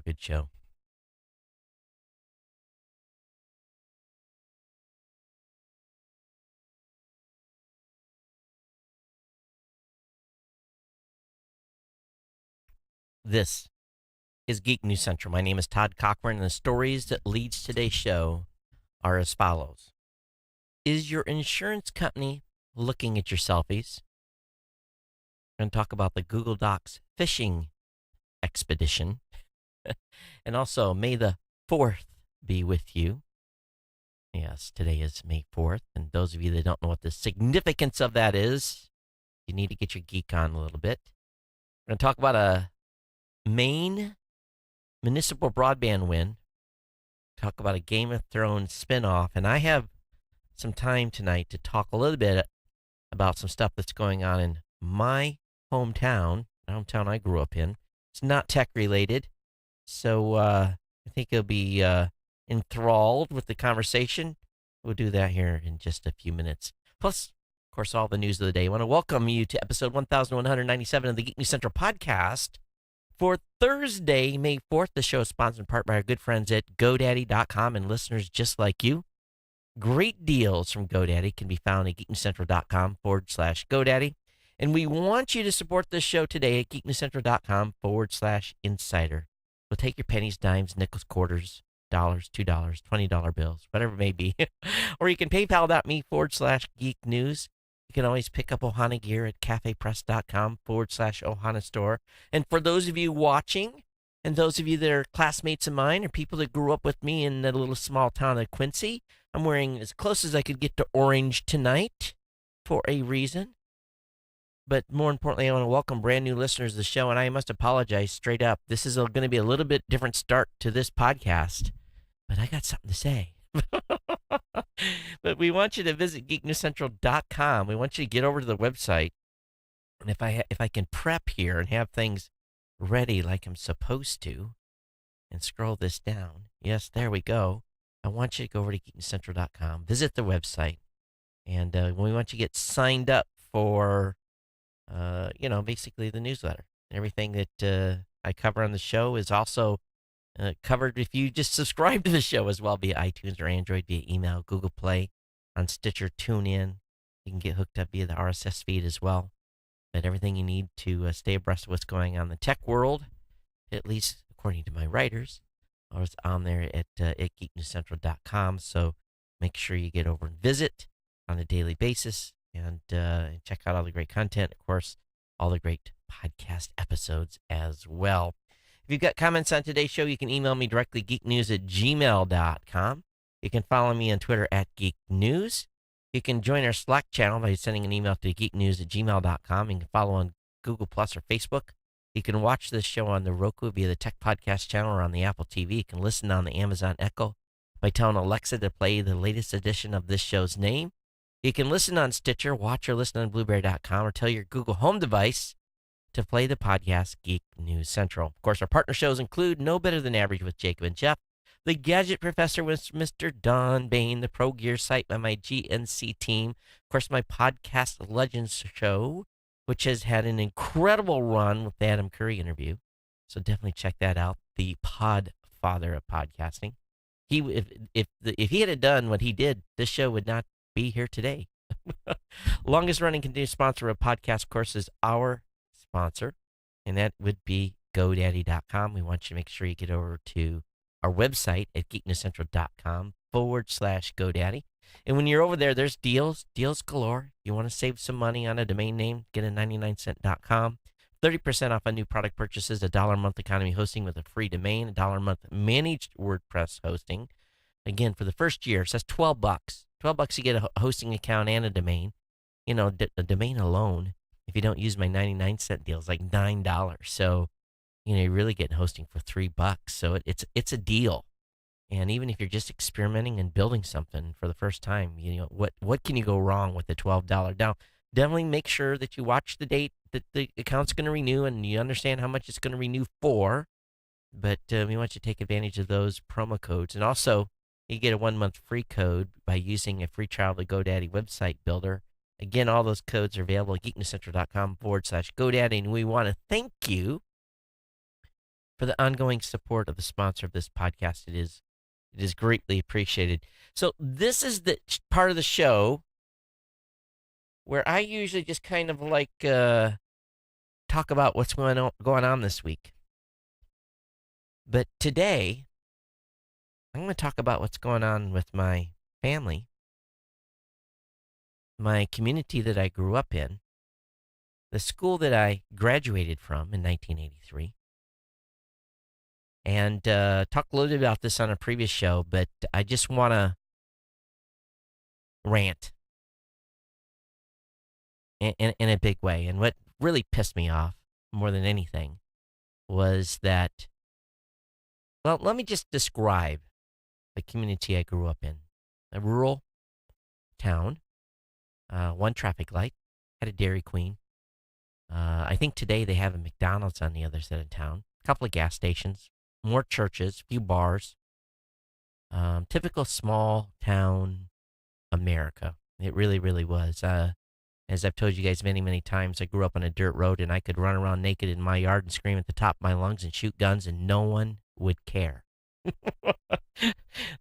Good show. This is Geek News Central. My name is Todd Cochran, and the stories that leads today's show are as follows. Is your insurance company looking at your selfies? We're going to talk about the Google Docs phishing expedition. And also, May the 4th be with you. Yes, today is May 4th. And those of you that don't know what the significance of that is, you need to get your geek on a little bit. We're going to talk about a Maine municipal broadband win. Talk about a Game of Thrones spinoff. And I have some time tonight to talk a little bit about some stuff that's going on in my hometown I grew up in. It's not tech related. So I think you'll be enthralled with the conversation. We'll do that here in just a few minutes. Plus, of course, all the news of the day. I want to welcome you to episode 1197 of the Geek News Central podcast. For Thursday, May 4th, the show is sponsored in part by our good friends at GoDaddy.com and listeners just like you. Great deals from GoDaddy can be found at geeknewscentral.com/GoDaddy. And we want you to support this show today at geeknewscentral.com/insider. We'll take your pennies, dimes, nickels, quarters, dollars, $2, $20 bills, whatever it may be. Or you can paypal.me/geeknews. You can always pick up Ohana gear at cafepress.com/Ohana store. And for those of you watching, and those of you that are classmates of mine or people that grew up with me in the little small town of Quincy, I'm wearing as close as I could get to orange tonight for a reason. But more importantly, I want to welcome brand new listeners to the show, and I must apologize straight up. This is going to be a little bit different start to this podcast, but I got something to say. But we want you to visit geeknewscentral.com. We want you to get over to the website, and if I can prep here and have things ready like I'm supposed to, and scroll this down. Yes, there we go. I want you to go over to geeknewscentral.com, visit the website, and we want you to get signed up for, basically the newsletter. Everything that I cover on the show is also covered if you just subscribe to the show as well via iTunes or Android, via email, Google Play, on Stitcher, TuneIn. You can get hooked up via the RSS feed as well. But everything you need to stay abreast of what's going on in the tech world, at least according to my writers, is on there at geeknewscentral.com. So make sure you get over and visit on a daily basis and check out all the great content. Of course, all the great podcast episodes as well. If you've got comments on today's show, you can email me directly, geeknews@gmail.com. You can follow me on Twitter @geeknews. You can join our Slack channel by sending an email to geeknews@gmail.com. You can follow on Google Plus or Facebook. You can watch this show on the Roku via the Tech Podcast channel or on the Apple TV. You can listen on the Amazon Echo by telling Alexa to play the latest edition of this show's name. You can listen on Stitcher, watch or listen on Blueberry.com, or tell your Google Home device to play the podcast Geek News Central. Of course, our partner shows include No Better Than Average with Jacob and Jeff, The Gadget Professor with Mr. Don Bain, the Pro Gear site by my GNC team, of course, my Podcast Legends show, which has had an incredible run with the Adam Curry interview. So definitely check that out. The Pod Father of podcasting. If he had done what he did, this show would not be here today. Longest running continuous sponsor of podcast, of course, is our sponsor, and that would be GoDaddy.com. We want you to make sure you get over to our website at geeknewscentral.com/GoDaddy. And when you're over there, there's deals galore. You want to save some money on a domain name, get a 99cent.com. 30% off on new product purchases, $1 a month economy hosting with a free domain, $1 a month managed WordPress hosting. Again, for the first year, so that's $12. $12 you get a hosting account and a domain. You know, the domain alone, if you don't use my 99-cent deal, is like $9. So, you're really getting hosting for $3. So it's a deal. And even if you're just experimenting and building something for the first time, what can you go wrong with the $12? Now, definitely make sure that you watch the date that the account's going to renew and you understand how much it's going to renew for. But we want you to take advantage of those promo codes. And also, you get a 1-month free code by using a free trial of the GoDaddy website builder. Again, all those codes are available at geeknewscentral.com/GoDaddy. And we want to thank you for the ongoing support of the sponsor of this podcast. It is greatly appreciated. So this is the part of the show where I usually just kind of like talk about what's going on this week. But today, I'm going to talk about what's going on with my family, my community that I grew up in, the school that I graduated from in 1983, and talk a little bit about this on a previous show, but I just want to rant in a big way. And what really pissed me off more than anything was that, well, let me just describe the community I grew up in. A rural town, one traffic light, had a Dairy Queen. I think today they have a McDonald's on the other side of town, a couple of gas stations, more churches, a few bars. Typical small town America. It really, really was. As I've told you guys many, many times, I grew up on a dirt road and I could run around naked in my yard and scream at the top of my lungs and shoot guns and no one would care.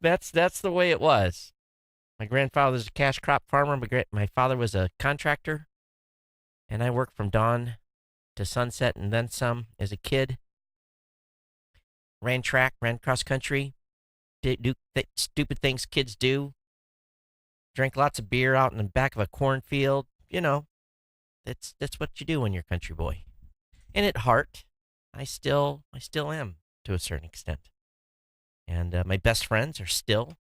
That's the way it was. My grandfather was a cash crop farmer. My father was a contractor. And I worked from dawn to sunset and then some as a kid. Ran track, ran cross country, did stupid things kids do. Drank lots of beer out in the back of a cornfield. You know, that's what you do when you're a country boy. And at heart, I still am to a certain extent. And my best friends are still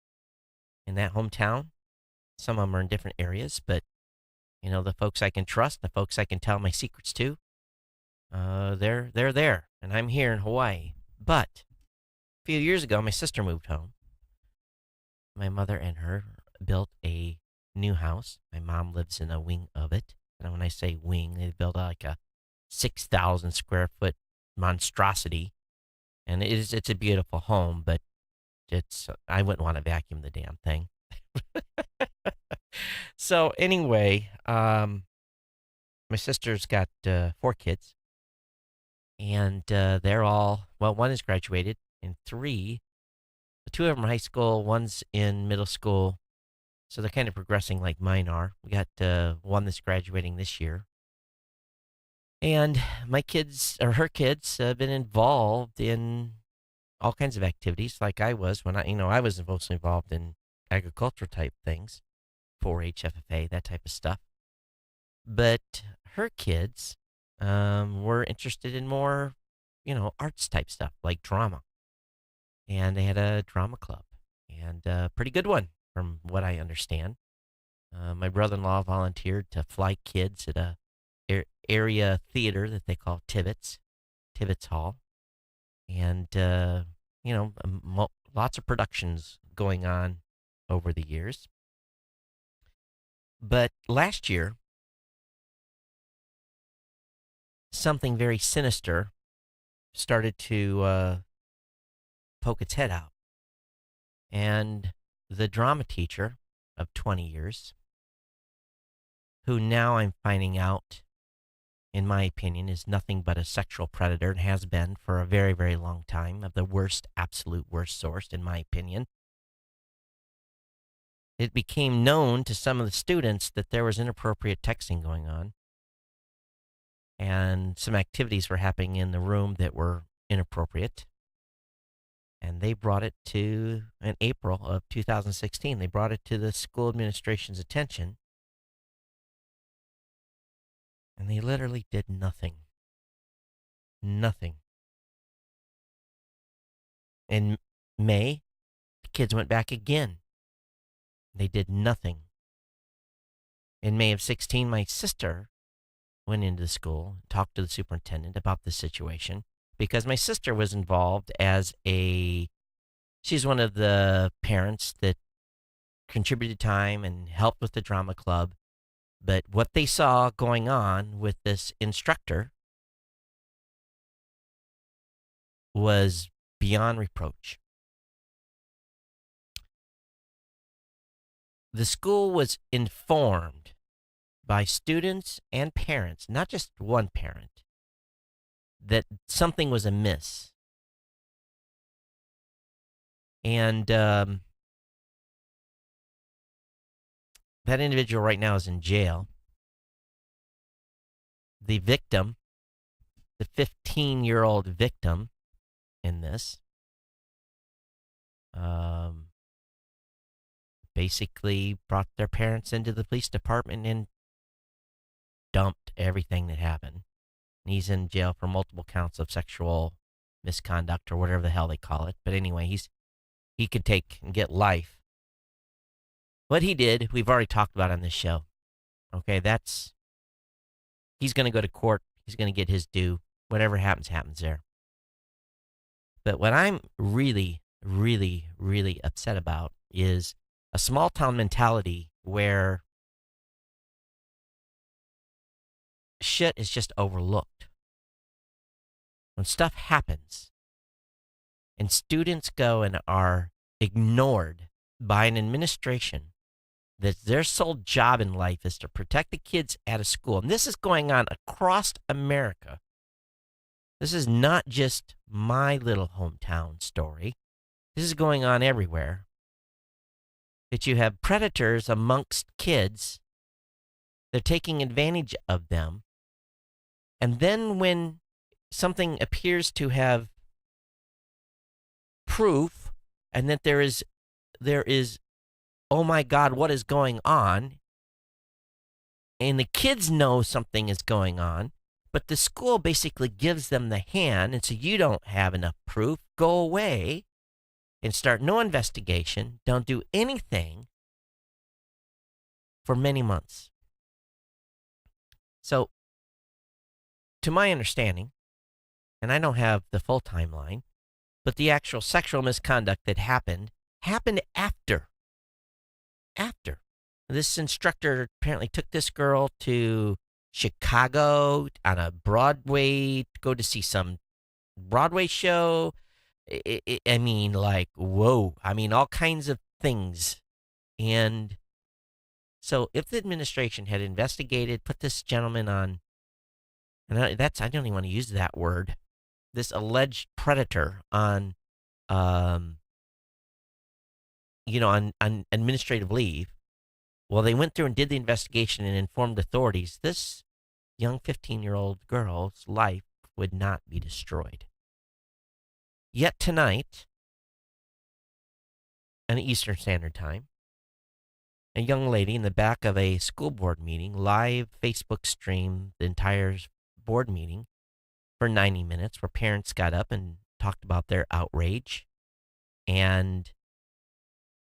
in that hometown. Some of them are in different areas, but you know, the folks I can trust, the folks I can tell my secrets to, they're there, and I'm here in Hawaii. But a few years ago, my sister moved home. My mother and her built a new house. My mom lives in a wing of it. And when I say wing, they built like a 6,000 square foot monstrosity. And it's a beautiful home, but I wouldn't want to vacuum the damn thing. So anyway, my sister's got 4 kids. And they're all, well, one is graduated, and 3, 2 of them are high school, one's in middle school. So they're kind of progressing like mine are. We got one that's graduating this year. And my kids, or her kids, have been involved in all kinds of activities like I was when I was mostly involved in agriculture type things, 4-H, FFA, that type of stuff. But her kids were interested in more, arts type stuff like drama. And they had a drama club, and a pretty good one from what I understand. My brother-in-law volunteered to fly kids at a area theater that they call Tibbetts Hall. And, lots of productions going on over the years. But last year, something very sinister started to poke its head out. And the drama teacher of 20 years, who now I'm finding out, in my opinion, is nothing but a sexual predator and has been for a very, very long time, of the worst, absolute worst source, in my opinion. It became known to some of the students that there was inappropriate texting going on, and some activities were happening in the room that were inappropriate. And they brought it to, in April of 2016, they brought it to the school administration's attention. And they literally did nothing. Nothing. In May, the kids went back again. They did nothing. In May of 16, my sister went into the school, talked to the superintendent about the situation, because my sister was involved as she's one of the parents that contributed time and helped with the drama club. But what they saw going on with this instructor was beyond reproach. The school was informed by students and parents, not just one parent, that something was amiss And that individual right now is in jail. The victim, the 15-year-old victim in this, basically brought their parents into the police department and dumped everything that happened. And he's in jail for multiple counts of sexual misconduct or whatever the hell they call it. But anyway, he could take and get life. What he did, we've already talked about on this show. Okay, he's going to go to court. He's going to get his due. Whatever happens, happens there. But what I'm really, really, really upset about is a small town mentality where shit is just overlooked. When stuff happens and students go and are ignored by an administration that their sole job in life is to protect the kids at a school, and this is going on across America. This is not just my little hometown story. This is going on everywhere. That you have predators amongst kids. They're taking advantage of them. And then when something appears to have proof and that there is, oh my God, what is going on? And the kids know something is going on, but the school basically gives them the hand and so you don't have enough proof, go away and start no investigation, don't do anything for many months. So, to my understanding, and I don't have the full timeline, but the actual sexual misconduct that happened after. This instructor apparently took this girl to Chicago on a Broadway, to go to see some Broadway show. I mean, like, whoa. I mean, all kinds of things. And so if the administration had investigated, put this gentleman on, and I don't even want to use that word, this alleged predator on, on administrative leave. Well, they went through and did the investigation and informed authorities. This young 15-year-old girl's life would not be destroyed. Yet tonight, at Eastern Standard Time, a young lady in the back of a school board meeting live Facebook streamed the entire board meeting for 90 minutes, where parents got up and talked about their outrage and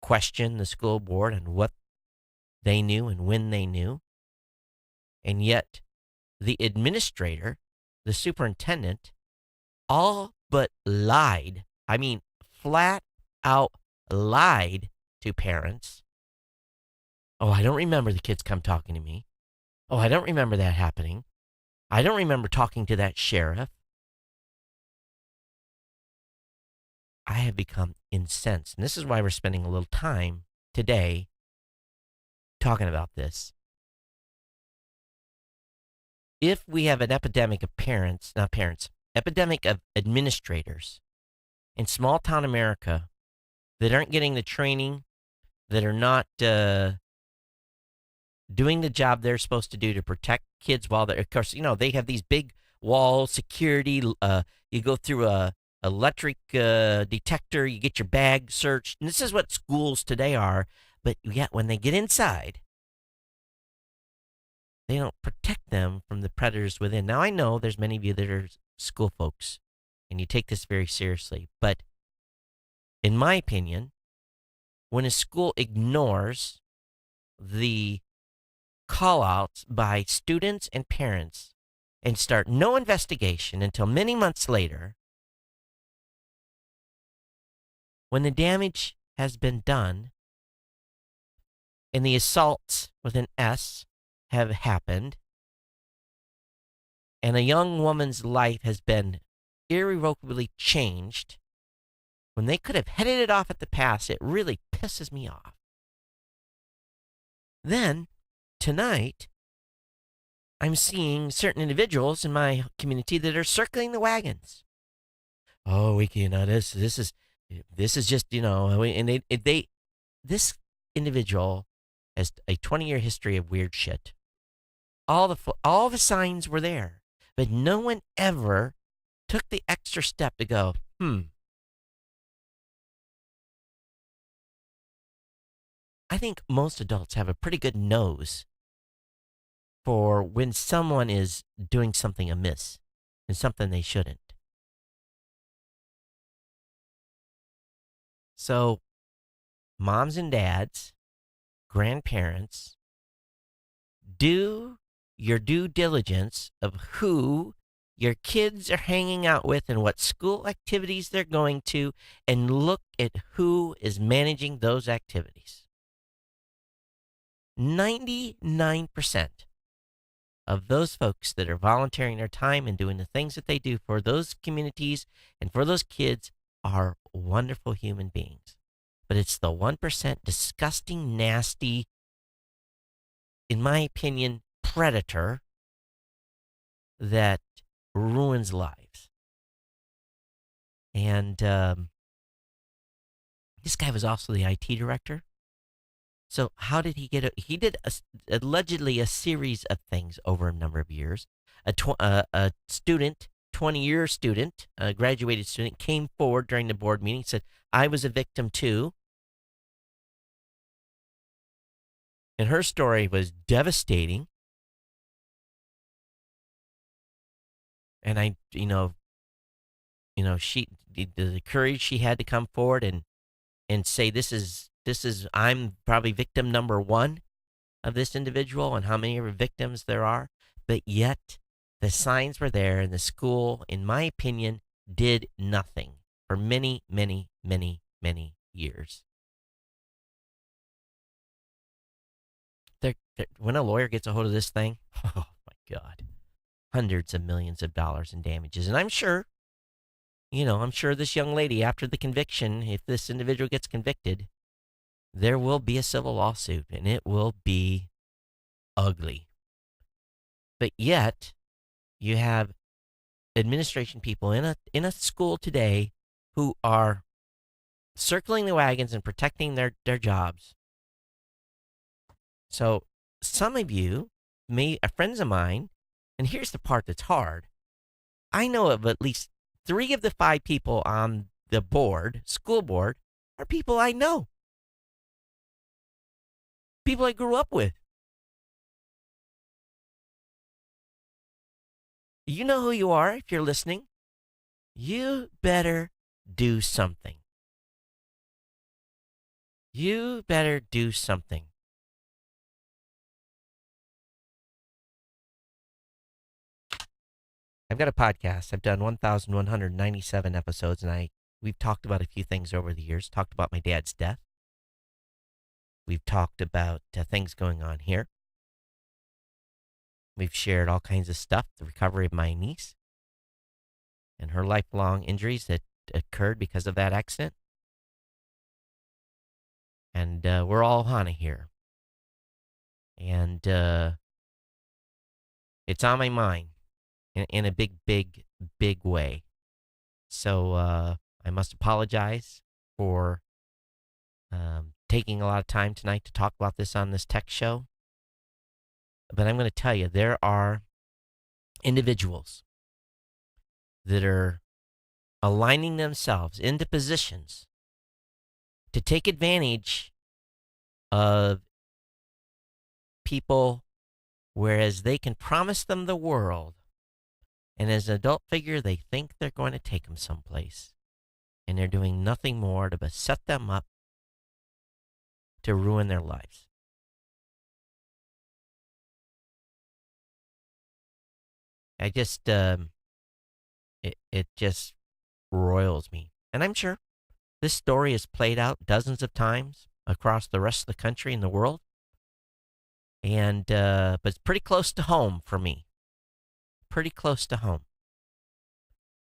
questioned the school board and what they knew and when they knew. And yet the administrator, the superintendent, all but lied. I mean, flat out lied to parents. Oh, I don't remember the kids come talking to me. Oh, I don't remember that happening. I don't remember talking to that sheriff. I have become incensed. And this is why we're spending a little time today talking about this. If we have an epidemic of epidemic of administrators in small town America that aren't getting the training, that are not doing the job they're supposed to do to protect kids while they're, of course, they have these big wall security. You go through a electric detector, you get your bag searched. And this is what schools today are. But yet when they get inside, they don't protect them from the predators within. Now, I know there's many of you that are school folks, and you take this very seriously. But in my opinion, when a school ignores the call-outs by students and parents and start no investigation until many months later, when the damage has been done and the assaults with an S have happened, and a young woman's life has been irrevocably changed, when they could have headed it off at the pass, it really pisses me off. Then, tonight, I'm seeing certain individuals in my community that are circling the wagons. Oh, this is This is just, and this individual has a 20-year history of weird shit. All the signs were there, but no one ever took the extra step to go, I think most adults have a pretty good nose for when someone is doing something amiss and something they shouldn't. So, moms and dads, grandparents, do your due diligence of who your kids are hanging out with and what school activities they're going to, and look at who is managing those activities. 99% of those folks that are volunteering their time and doing the things that they do for those communities and for those kids are wonderful human beings. But it's the 1% disgusting, nasty, in my opinion, predator that ruins lives. And this guy was also the IT director. So how did he get it? He did allegedly a series of things over a number of years. A student, 20-year student, a graduated student, came forward during the board meeting and said, I was a victim too. And her story was devastating. And she, the courage she had to come forward and say, this is, I'm probably victim number one of this individual and how many victims there are. But yet the signs were there and the school, in my opinion, did nothing for many, many, many, many years. When a lawyer gets a hold of this thing, oh my God, hundreds of millions of dollars in damages. And I'm sure this young lady, after the conviction, if this individual gets convicted, there will be a civil lawsuit and it will be ugly. But yet, you have administration people in a school today who are circling the wagons and protecting their jobs. So some of you, friends of mine, and here's the part that's hard. I know of at least 3 of the 5 people on the board, school board, are people I know. People I grew up with. You know who you are if you're listening. You better do something. You better do something. I've got a podcast. I've done 1,197 episodes, and we've talked about a few things over the years. Talked about my dad's death. We've talked about things going on here. We've shared all kinds of stuff, the recovery of my niece and her lifelong injuries that occurred because of that accident. And we're all on it here. And it's on my mind in a big, big, big way. So I must apologize for taking a lot of time tonight to talk about this on this tech show. But I'm going to tell you, there are individuals that are aligning themselves into positions to take advantage of people, whereas they can promise them the world. And as an adult figure, they think they're going to take them someplace. And they're doing nothing more to set them up to ruin their lives. I just, it just roils me. And I'm sure this story is played out dozens of times across the rest of the country and the world. And, but it's pretty close to home for me. Pretty close to home.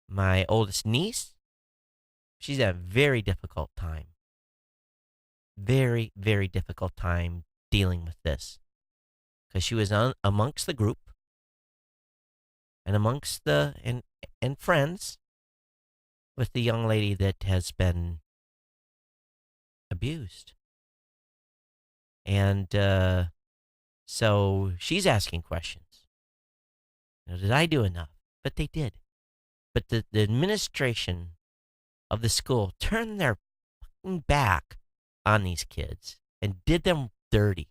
My oldest niece, she's had a very difficult time. Very, very difficult time dealing with this. Because she was amongst the group and amongst and friends with the young lady that has been abused. And so she's asking questions. Did I do enough? But they did. But the administration of the school turned their back on these kids and did them dirty.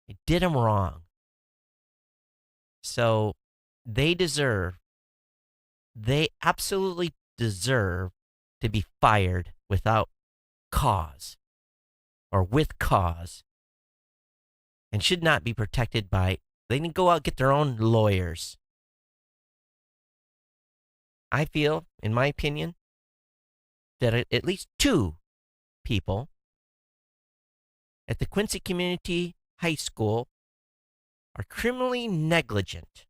They did them wrong. So they absolutely deserve to be fired without cause or with cause and should not be protected by, they need to go out and get their own lawyers. I feel, in my opinion, that at least 2 people at the Quincy Community High School are criminally negligent.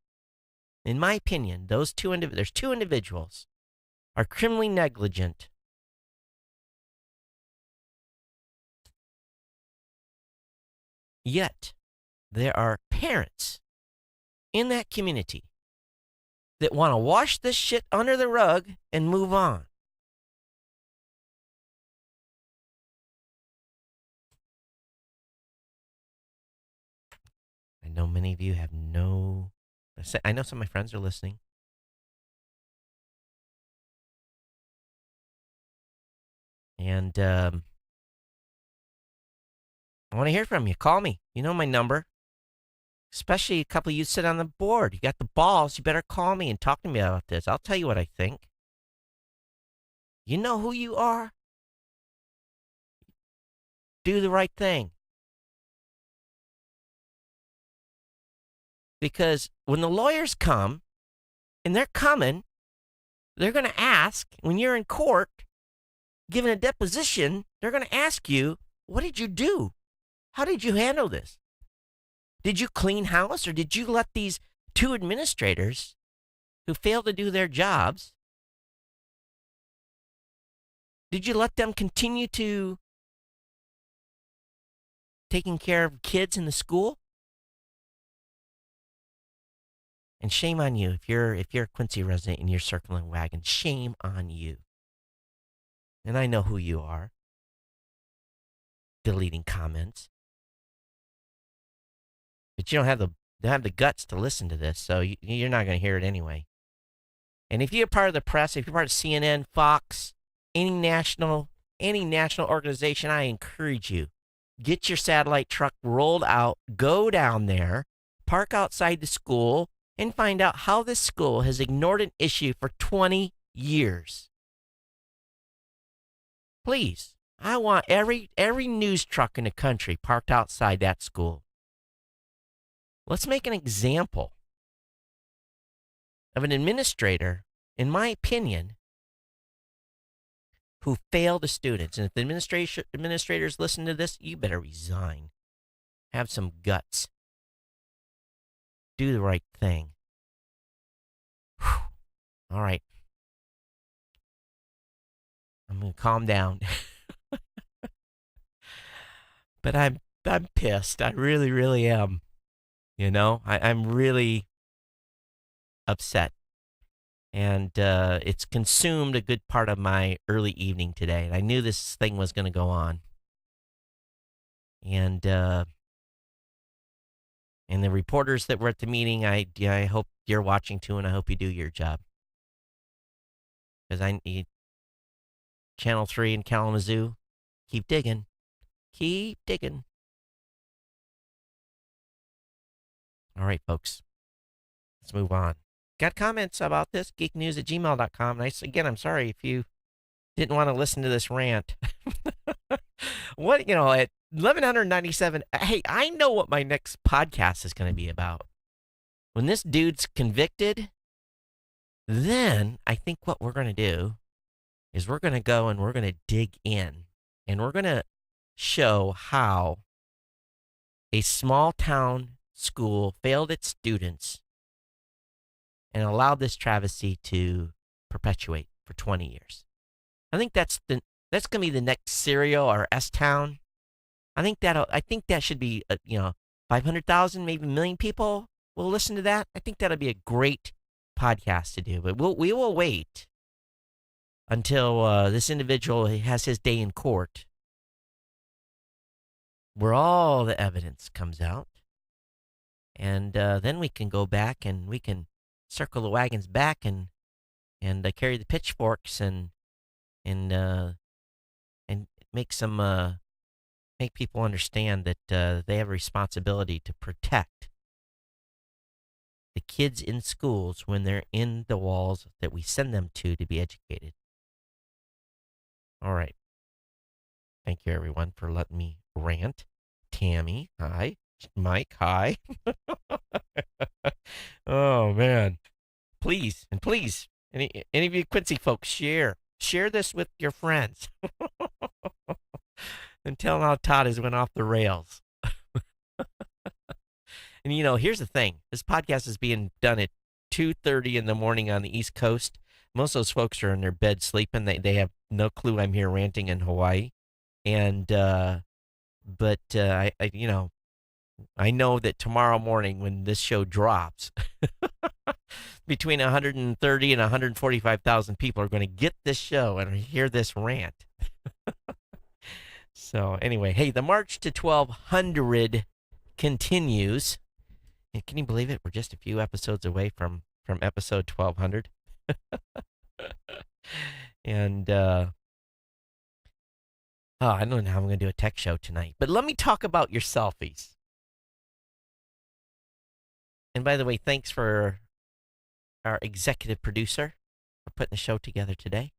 In my opinion, there's 2 individuals are criminally negligent. Yet, there are parents in that community that want to wash this shit under the rug and move on. I know many of you have I know some of my friends are listening. And I want to hear from you. Call me. You know my number. Especially a couple of you sit on the board. You got the balls. You better call me and talk to me about this. I'll tell you what I think. You know who you are? Do the right thing. Because when the lawyers come, and they're coming, they're going to ask, when you're in court, giving a deposition, they're going to ask you, what did you do? How did you handle this? Did you clean house, or did you let these 2 administrators who failed to do their jobs, did you let them continue to taking care of kids in the school? And shame on you if you're a Quincy resident and you're circling wagon. Shame on you. And I know who you are. Deleting comments. But you don't have the guts to listen to this, so you're not going to hear it anyway. And if you're part of the press, if you're part of CNN, Fox, any national organization, I encourage you, get your satellite truck rolled out, go down there, park outside the school, and find out how this school has ignored an issue for 20 years. Please, I want every news truck in the country parked outside that school. Let's make an example of an administrator, in my opinion, who failed the students. And if the administrators listen to this, you better resign. Have some guts. Do the right thing. Whew. All right. I'm going to calm down. But I'm pissed. I really, really am. You know, I'm really upset. And it's consumed a good part of my early evening today. And I knew this thing was going to go on. And the reporters that were at the meeting, I hope you're watching too, and I hope you do your job. Because I need Channel 3 in Kalamazoo. Keep digging. Keep digging. All right, folks. Let's move on. Got comments about this? geeknews@gmail.com. Again, I'm sorry if you didn't want to listen to this rant. What, at 1197, hey, I know what my next podcast is going to be about. When this dude's convicted, then I think what we're going to do is we're going to go and we're going to dig in, and we're going to show how a small town school failed its students and allowed this travesty to perpetuate for 20 years. I think that's going to be the next Serial or S-Town. I think that should be 500,000, maybe 1 million people will listen to that. I think that'll be a great podcast to do. But we will wait until this individual has his day in court, where all the evidence comes out, and then we can go back and we can circle the wagons back and carry the pitchforks and and make people understand that they have a responsibility to protect the kids in schools when they're in the walls that we send them to be educated. All right. Thank you, everyone, for letting me rant. Tammy, hi. Mike, hi. Oh, man. Please, and please, any of you Quincy folks, share this with your friends and tell them how Todd has went off the rails. And here's the thing: this podcast is being done at 2:30 in the morning on the East Coast. Most of those folks are in their bed sleeping. They have no clue I'm here ranting in Hawaii, and but I know that tomorrow morning when this show drops, between 130 and 145,000 people are going to get this show and hear this rant. So anyway, hey, the march to 1,200 continues. And can you believe it? We're just a few episodes away from episode 1,200. And I don't know how I'm going to do a tech show tonight. But let me talk about your selfies. And by the way, thanks for our executive producer for putting the show together today.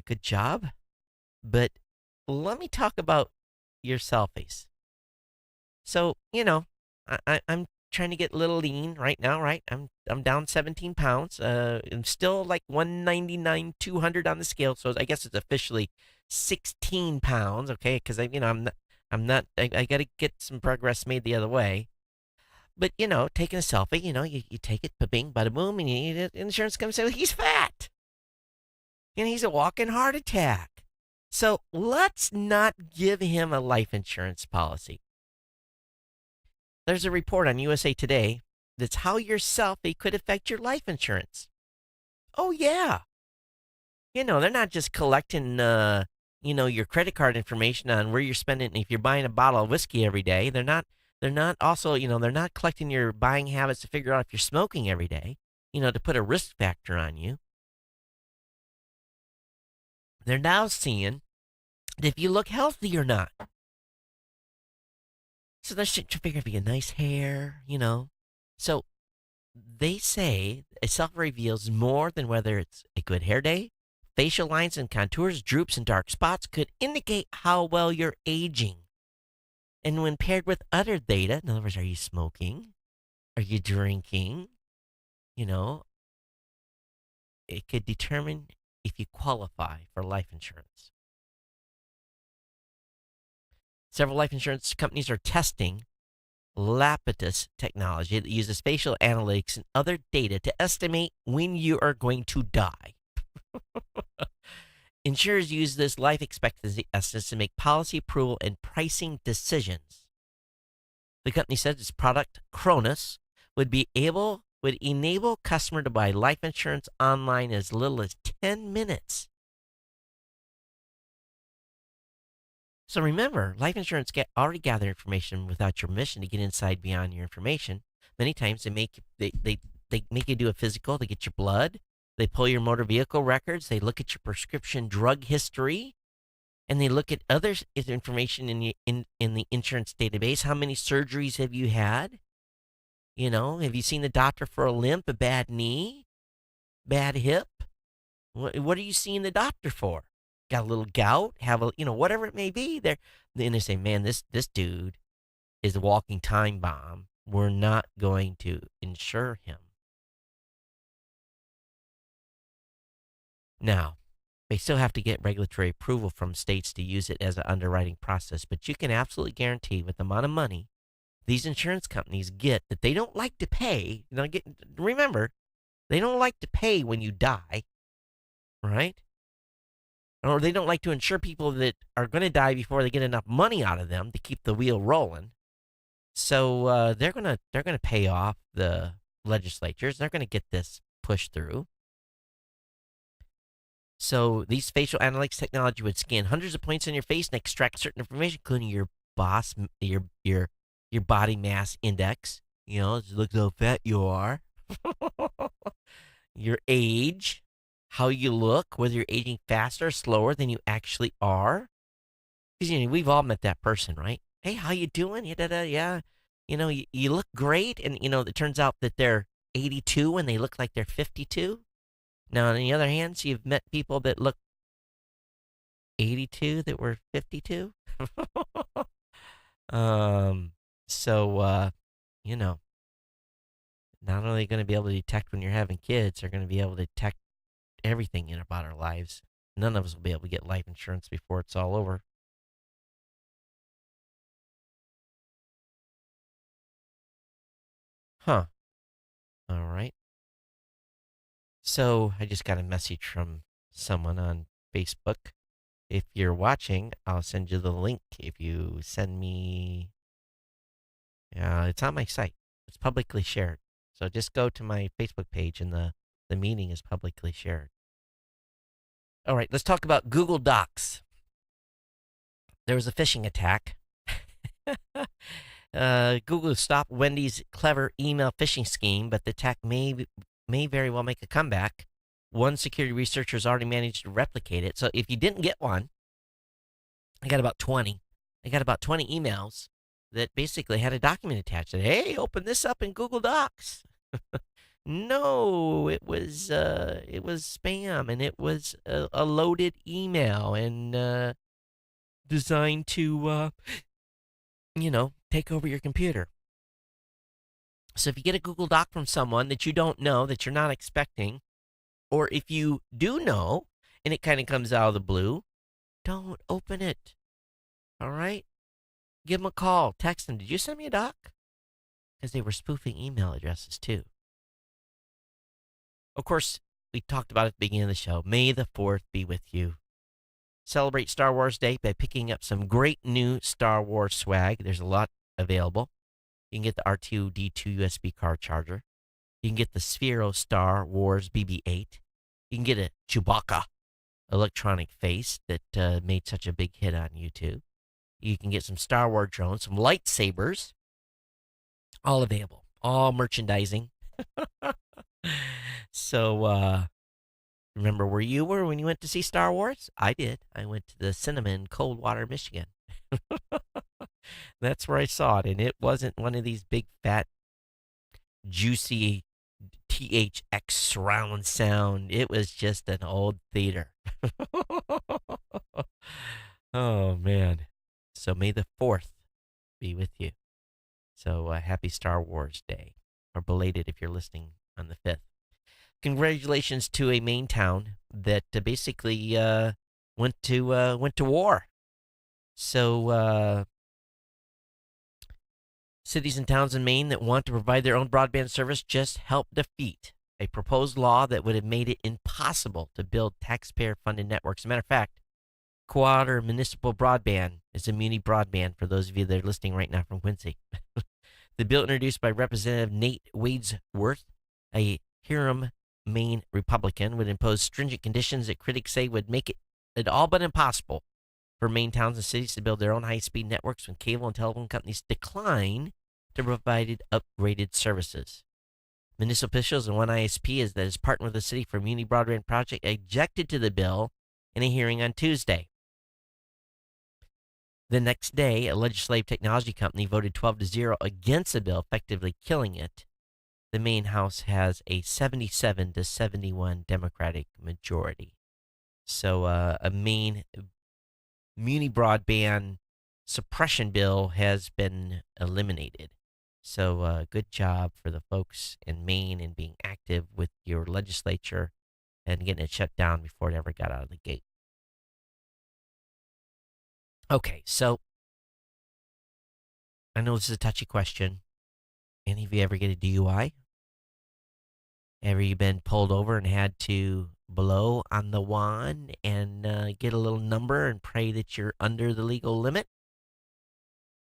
Good job. But let me talk about your selfies. So, I'm trying to get a little lean right now, right? I'm down 17 pounds. I'm still like 199, 200 on the scale, so I guess it's officially 16 pounds, okay? Because I got to get some progress made the other way. But taking a selfie, you take it, ba-bing, bada boom, and insurance comes and says he's fat. He's a walking heart attack. So let's not give him a life insurance policy. There's a report on USA Today that's how your selfie could affect your life insurance. Oh, yeah. They're not just collecting, your credit card information on where you're spending. If you're buying a bottle of whiskey every day, they're not also, they're not collecting your buying habits to figure out if you're smoking every day, to put a risk factor on you. They're now seeing if you look healthy or not. So they're trying to figure if you get nice hair, So they say a selfie reveals more than whether it's a good hair day. Facial lines and contours, droops, and dark spots could indicate how well you're aging. And when paired with other data, in other words, are you smoking? Are you drinking? It could determine if you qualify for life insurance. Several life insurance companies are testing Lapidus technology that uses facial analytics and other data to estimate when you are going to die. Insurers use this life expectancy estimates to make policy approval and pricing decisions. The company said its product, Cronus, would enable customer to buy life insurance online as little as 10 minutes. So remember, life insurance already gather information without your permission to get inside beyond your information. Many times they make you do a physical, they get your blood, they pull your motor vehicle records, they look at your prescription drug history, and they look at other information in the insurance database. How many surgeries have you had? Have you seen the doctor for a limp, a bad knee, bad hip? What are you seeing the doctor for? Got a little gout? Have a whatever it may be. Then they say, man, this dude is a walking time bomb. We're not going to insure him. Now, they still have to get regulatory approval from states to use it as an underwriting process, but you can absolutely guarantee with the amount of money these insurance companies get that they don't like to pay. Remember, they don't like to pay when you die, right? Or they don't like to insure people that are going to die before they get enough money out of them to keep the wheel rolling. So they're gonna pay off the legislatures. They're going to get this pushed through. So these facial analytics technology would scan hundreds of points on your face and extract certain information, including your boss, your body mass index. Look how fat you are, your age, how you look, whether you're aging faster or slower than you actually are. Because we've all met that person, right? Hey, how you doing? Yeah. You look great, and it turns out that they're 82 and they look like they're 52. Now, on the other hand, so you've met people that look 82 that were 52. um, so not only going to be able to detect when you're having kids, they're going to be able to detect everything in about our lives. None of us will be able to get life insurance before it's all over. Huh. All right. So I just got a message from someone on Facebook. If you're watching, I'll send you the link. If you send me, it's on my site. It's publicly shared. So just go to my Facebook page, and the meeting is publicly shared. All right, let's talk about Google Docs. There was a phishing attack. Google stopped Wendy's clever email phishing scheme, but the attack may very well make a comeback. One security researcher has already managed to replicate it. So if you didn't get one, I got about 20. I got about 20 emails that basically had a document attached that, hey, open this up in Google Docs. No, it was spam, and it was a loaded email, and designed to take over your computer. So if you get a Google Doc from someone that you don't know, that you're not expecting, or if you do know and it kind of comes out of the blue, don't open it. All right? Give them a call. Text them. Did you send me a doc? Because they were spoofing email addresses too. Of course, we talked about it at the beginning of the show. May the 4th be with you. Celebrate Star Wars Day by picking up some great new Star Wars swag. There's a lot available. You can get the R2-D2 USB car charger. You can get the Sphero Star Wars BB-8. You can get a Chewbacca electronic face that made such a big hit on YouTube. You can get some Star Wars drones, some lightsabers, all available, all merchandising. So, remember where you were when you went to see Star Wars? I did. I went to the cinema in Coldwater, Michigan. That's where I saw it, and it wasn't one of these big, fat, juicy THX surround sound. It was just an old theater. Oh, man. So may the 4th be with you. So happy Star Wars Day, or belated if you're listening on the 5th. Congratulations to a Maine town that basically went to war. So cities and towns in Maine that want to provide their own broadband service just helped defeat a proposed law that would have made it impossible to build taxpayer-funded networks. As a matter of fact, Quad or Municipal Broadband is a muni broadband for those of you that are listening right now from Quincy. The bill introduced by Representative Nate Wadesworth, a Hiram, Maine Republican, would impose stringent conditions that critics say would make it all but impossible for Maine towns and cities to build their own high-speed networks when cable and telephone companies decline to provide upgraded services. Municipal officials and one ISP that has partnered with the city for a muni broadband project objected to the bill in a hearing on Tuesday. The next day, a legislative technology company voted 12-0 against the bill, effectively killing it. The Maine House has a 77-71 Democratic majority. So a Maine muni broadband suppression bill has been eliminated. So good job for the folks in Maine and being active with your legislature and getting it shut down before it ever got out of the gate. Okay, so I know this is a touchy question. Any of you ever get a DUI? Ever you been pulled over and had to blow on the wand and get a little number and pray that you're under the legal limit?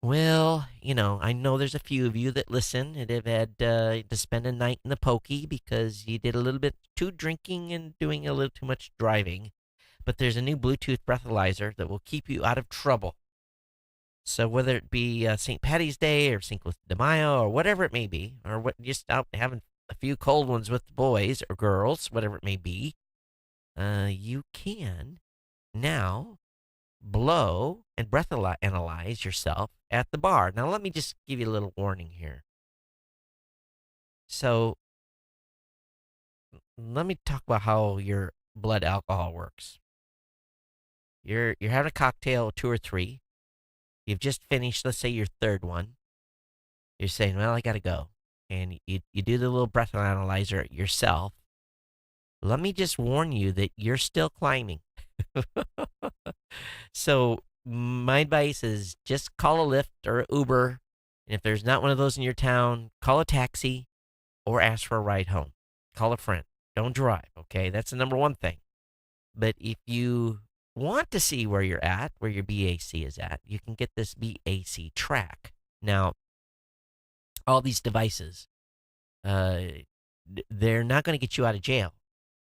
Well, I know there's a few of you that listen and have had to spend a night in the pokey because you did a little bit too drinking and doing a little too much driving. But there's a new Bluetooth breathalyzer that will keep you out of trouble. So whether it be St. Patty's Day or Cinco de Mayo or whatever it may be, or what just out having a few cold ones with the boys or girls, whatever it may be, you can now blow and breath analyze yourself at the bar. Now let me just give you a little warning here. So let me talk about how your blood alcohol works. You're having a cocktail, two or three. You've just finished, let's say, your third one. You're saying, well, I got to go. And you do the little breath analyzer yourself. Let me just warn you that you're still climbing. So my advice is just call a Lyft or Uber. And if there's not one of those in your town, call a taxi or ask for a ride home. Call a friend. Don't drive, okay? That's the number one thing. But if you want to see where you're at, where your BAC is at, you can get this BAC track. Now, all these devices, they're not going to get you out of jail.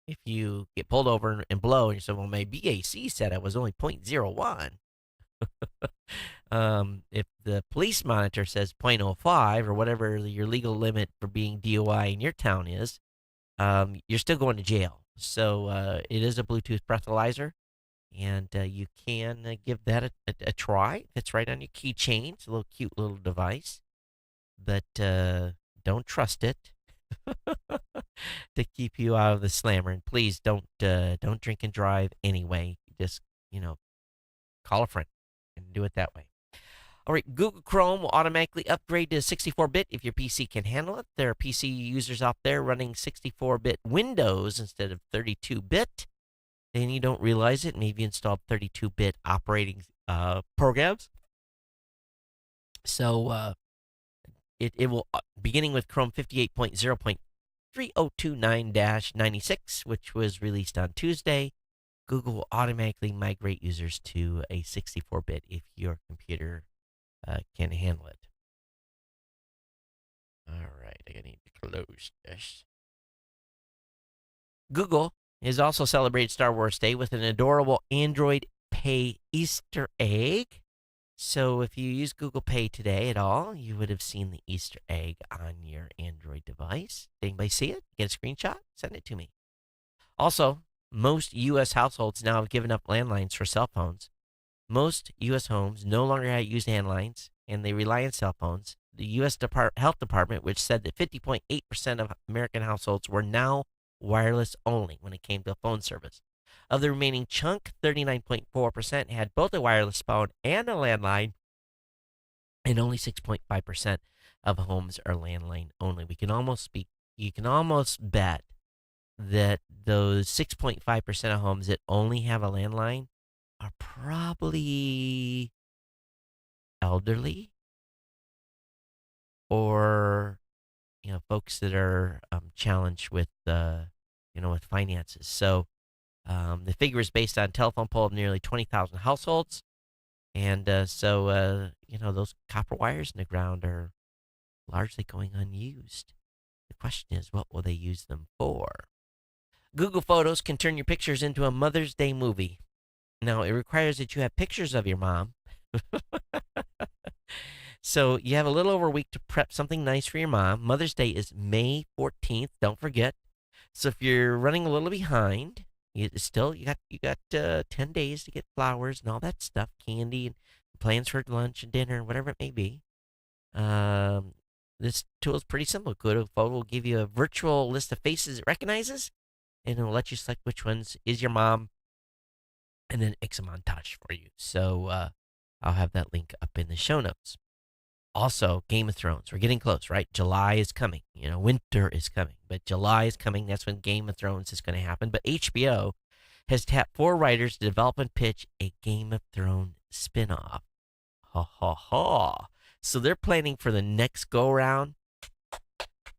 If you get pulled over and blow and you say, well, my BAC said I was only 0.01. If the police monitor says 0.05 or whatever your legal limit for being DUI in your town is, you're still going to jail. So it is a Bluetooth breathalyzer, and you can give that a try. It's right on your keychain. It's a little cute little device, but don't trust it to keep you out of the slammer. And please don't drink and drive anyway. Just call a friend and do it that way. All right, Google Chrome will automatically upgrade to 64-bit if your PC can handle it. There are PC users out there running 64-bit Windows instead of 32-bit. And you don't realize it. Maybe you installed 32-bit operating programs. So it will, beginning with Chrome 58.0.3029-96, which was released on Tuesday, Google will automatically migrate users to a 64-bit if your computer can handle it. All right, I need to close this. Google has also celebrated Star Wars Day with an adorable Android Pay Easter egg. So if you use Google Pay today at all, you would have seen the Easter egg on your Android device. Did anybody see it? Get a screenshot? Send it to me. Also, most U.S. households now have given up landlines for cell phones. Most U.S. homes no longer use landlines, and they rely on cell phones. The U.S. Health Department, which said that 50.8% of American households were now wireless only when it came to phone service. Of the remaining chunk, 39.4% had both a wireless phone and a landline, and only 6.5% of homes are landline only. You can almost bet that those 6.5% of homes that only have a landline are probably elderly or folks that are challenged with with finances. So the figure is based on a telephone poll of nearly 20,000 households, and so those copper wires in the ground are largely going unused. The question is, what will they use them for? Google Photos can turn your pictures into a Mother's Day movie. Now, it requires that you have pictures of your mom. So you have a little over a week to prep something nice for your mom. Mother's Day is May 14th. Don't forget. So if you're running a little behind, you got 10 days to get flowers and all that stuff, candy and plans for lunch and dinner and whatever it may be. This tool is pretty simple. Google Photo will give you a virtual list of faces it recognizes, and it will let you select which ones is your mom, and then it's a montage for you. So I'll have that link up in the show notes. Also, Game of Thrones. We're getting close, right? July is coming. Winter is coming, but July is coming. That's when Game of Thrones is going to happen. But HBO has tapped 4 writers to develop and pitch a Game of Thrones spinoff. Ha ha ha. So they're planning for the next go round.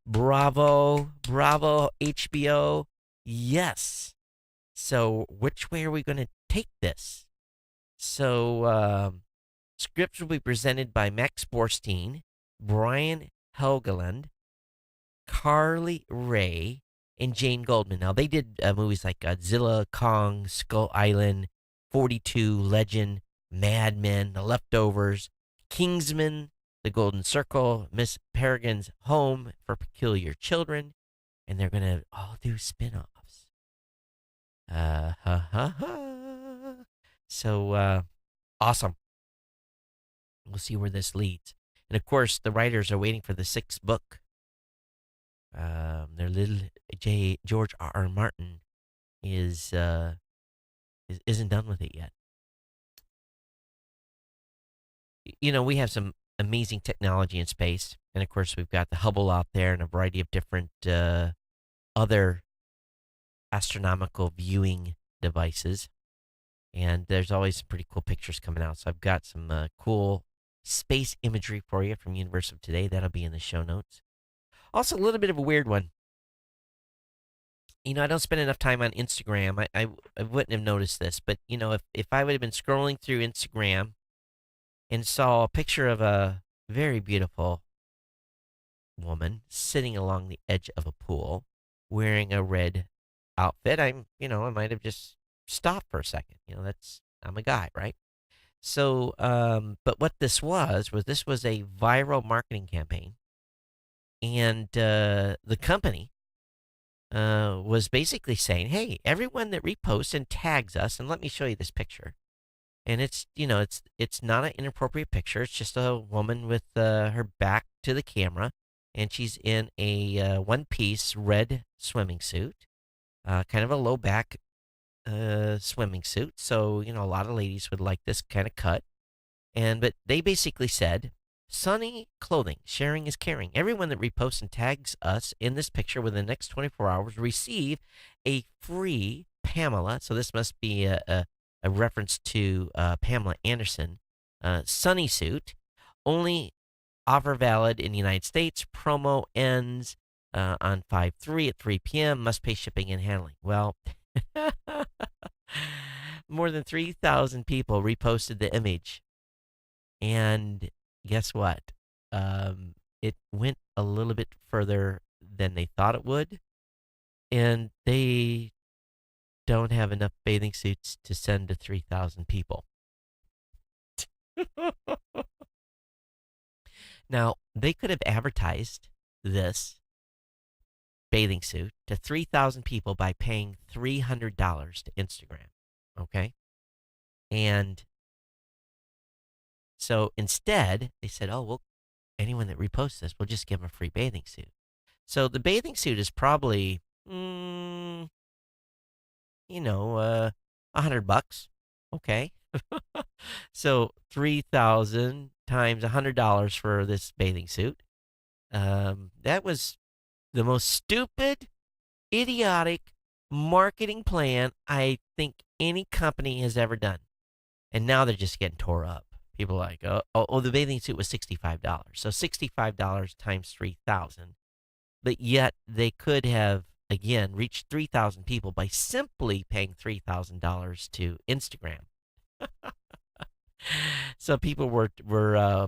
Bravo, HBO. Yes. So which way are we going to take this? So scripts will be presented by Max Borstein, Brian Helgeland, Carly Ray, and Jane Goldman. Now, they did movies like Godzilla, Kong, Skull Island, 42, Legend, Mad Men, The Leftovers, Kingsman, The Golden Circle, Miss Peregrine's Home for Peculiar Children, and they're going to all do spin offs. Ha, ha, ha. So, awesome. We'll see where this leads. And of course, the writers are waiting for the sixth book. Their little George R. Martin isn't done with it yet. You know, we have some amazing technology in space, and of course, we've got the Hubble out there and a variety of different other astronomical viewing devices. And there's always some pretty cool pictures coming out. So I've got some cool space imagery for you from Universe of Today. That'll be in the show notes. Also, a little bit of a weird one. You know, I don't spend enough time on Instagram. I wouldn't have noticed this, but, you know, if I would have been scrolling through Instagram and saw a picture of a very beautiful woman sitting along the edge of a pool wearing a red outfit, I might have just stopped for a second. You know, I'm a guy, right? So, but what this was a viral marketing campaign, and the company was basically saying, "Hey, everyone that reposts and tags us, and let me show you this picture." And it's not an inappropriate picture. It's just a woman with her back to the camera, and she's in a one-piece red swimming suit, kind of a low back swimming suit. So, a lot of ladies would like this kind of cut. But they basically said, Sunny clothing, sharing is caring. Everyone that reposts and tags us in this picture within the next 24 hours receive a free Pamela. So this must be a reference to Pamela Anderson Sunny suit. Only offer valid in the United States. Promo ends on 5/3 at 3 p.m. Must pay shipping and handling. Well, more than 3,000 people reposted the image. And guess what? It went a little bit further than they thought it would. And they don't have enough bathing suits to send to 3,000 people. Now, they could have advertised this bathing suit to 3,000 people by paying $300 to Instagram. Okay? And so instead, they said, oh, well, anyone that reposts this, we'll just give them a free bathing suit. So the bathing suit is probably, $100. Okay. So 3,000 times $100 for this bathing suit. That was the most stupid, idiotic marketing plan I think any company has ever done. And now they're just getting tore up. People are like, oh, the bathing suit was $65. So $65 times 3,000. But yet they could have, again, reached 3,000 people by simply paying $3,000 to Instagram. So people were they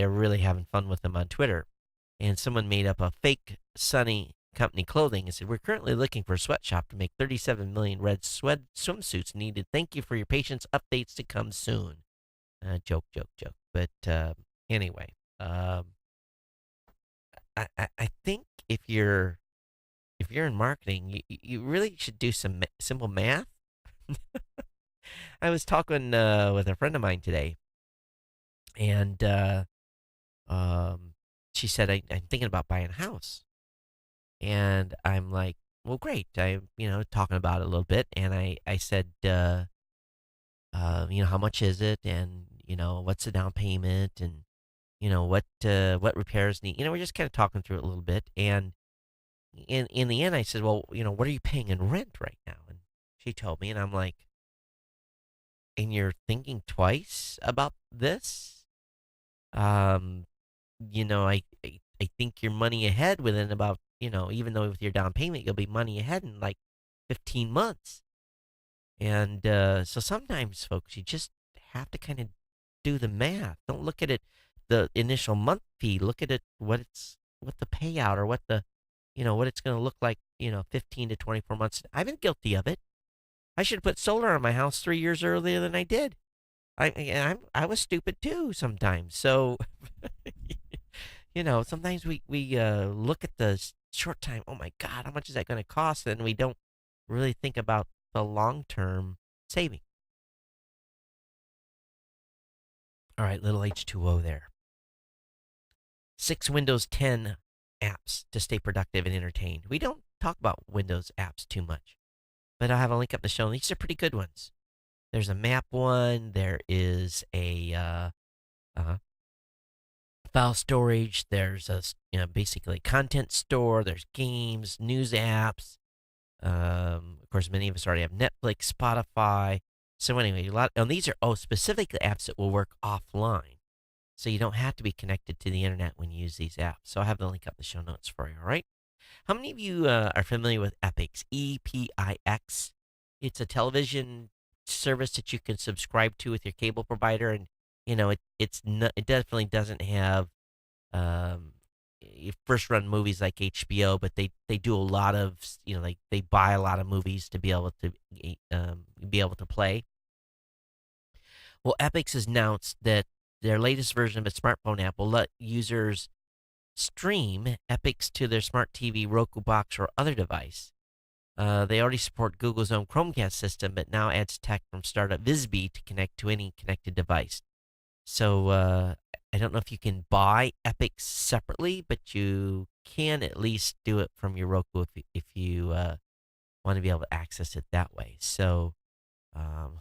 were really having fun with them on Twitter. And someone made up a fake Sunny company clothing and said, we're currently looking for a sweatshop to make 37 million red swimsuits needed. Thank you for your patience. Updates to come soon. Joke. But anyway, I think if you're in marketing, you really should do some simple math. I was talking with a friend of mine today, and she said, I'm thinking about buying a house. And I'm like, well, great. I'm, talking about it a little bit. And I said, how much is it? And, what's the down payment? And, what repairs need? We're just kind of talking through it a little bit. And in the end, I said, well, what are you paying in rent right now? And she told me, and I'm like, and you're thinking twice about this? I think you're money ahead within about, even though with your down payment, you'll be money ahead in like 15 months. And so sometimes, folks, you just have to kind of do the math. Don't look at it, the initial month fee. Look at it, what the payout or what the what it's going to look like, 15 to 24 months. I've been guilty of it. I should have put solar on my house 3 years earlier than I did. I was stupid too sometimes. So, sometimes we look at the short time. Oh my God, how much is that going to cost? And we don't really think about the long term saving. All right, little H2O there. 6 Windows 10 apps to stay productive and entertained. We don't talk about Windows apps too much, but I'll have a link up the show. These are pretty good ones. There's a map one. There is a file storage. There's a basically content store. There's games, news apps. Of course, many of us already have Netflix, Spotify. So anyway, and these are specifically apps that will work offline. So you don't have to be connected to the internet when you use these apps. So I'll have the link up the show notes for you, all right? How many of you are familiar with Epix? EPIX. It's a television service that you can subscribe to with your cable provider, and it definitely doesn't have first run movies like HBO, but they do a lot of like they buy a lot of movies to be able to play. Well, Epix has announced that their latest version of a smartphone app will let users stream Epix to their smart TV, Roku box, or other device. They already support Google's own Chromecast system, but now adds tech from startup Visby to connect to any connected device. So I don't know if you can buy Epix separately, but you can at least do it from your Roku if you want to be able to access it that way. So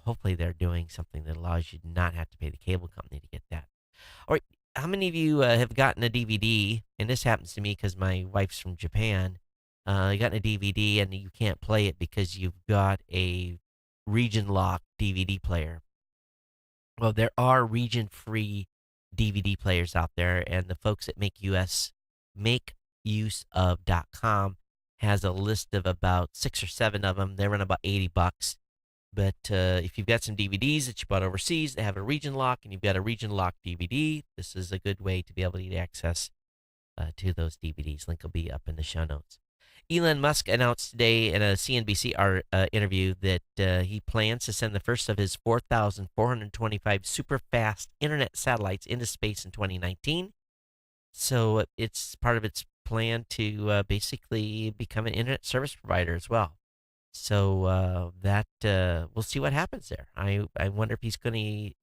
hopefully they're doing something that allows you to not have to pay the cable company to get that. All right, how many of you have gotten a DVD? And this happens to me because my wife's from Japan. You got a DVD and you can't play it because you've got a region locked DVD player. Well, there are region free DVD players out there, and the folks at makeuseof.com has a list of about 6 or 7 of them. They run about $80. But if you've got some DVDs that you bought overseas, they have a region lock, and you've got a region locked DVD, this is a good way to be able to get access to those DVDs. Link will be up in the show notes. Elon Musk announced today in a CNBC interview that he plans to send the first of his 4,425 super fast internet satellites into space in 2019. So it's part of its plan to basically become an internet service provider as well. So we'll see what happens there. I wonder if he's going to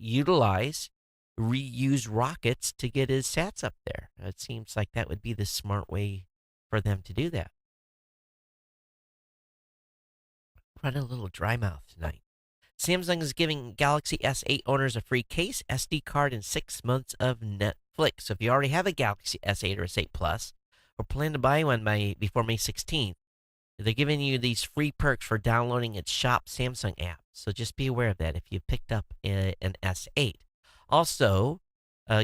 reuse rockets to get his sats up there. It seems like that would be the smart way for them to do that. Running a little dry mouth tonight. Samsung is giving Galaxy S8 owners a free case, SD card, and 6 months of Netflix. So if you already have a Galaxy S8 or S8 Plus, or plan to buy one before May 16th, they're giving you these free perks for downloading its Shop Samsung app. So just be aware of that if you picked up an S8. Also,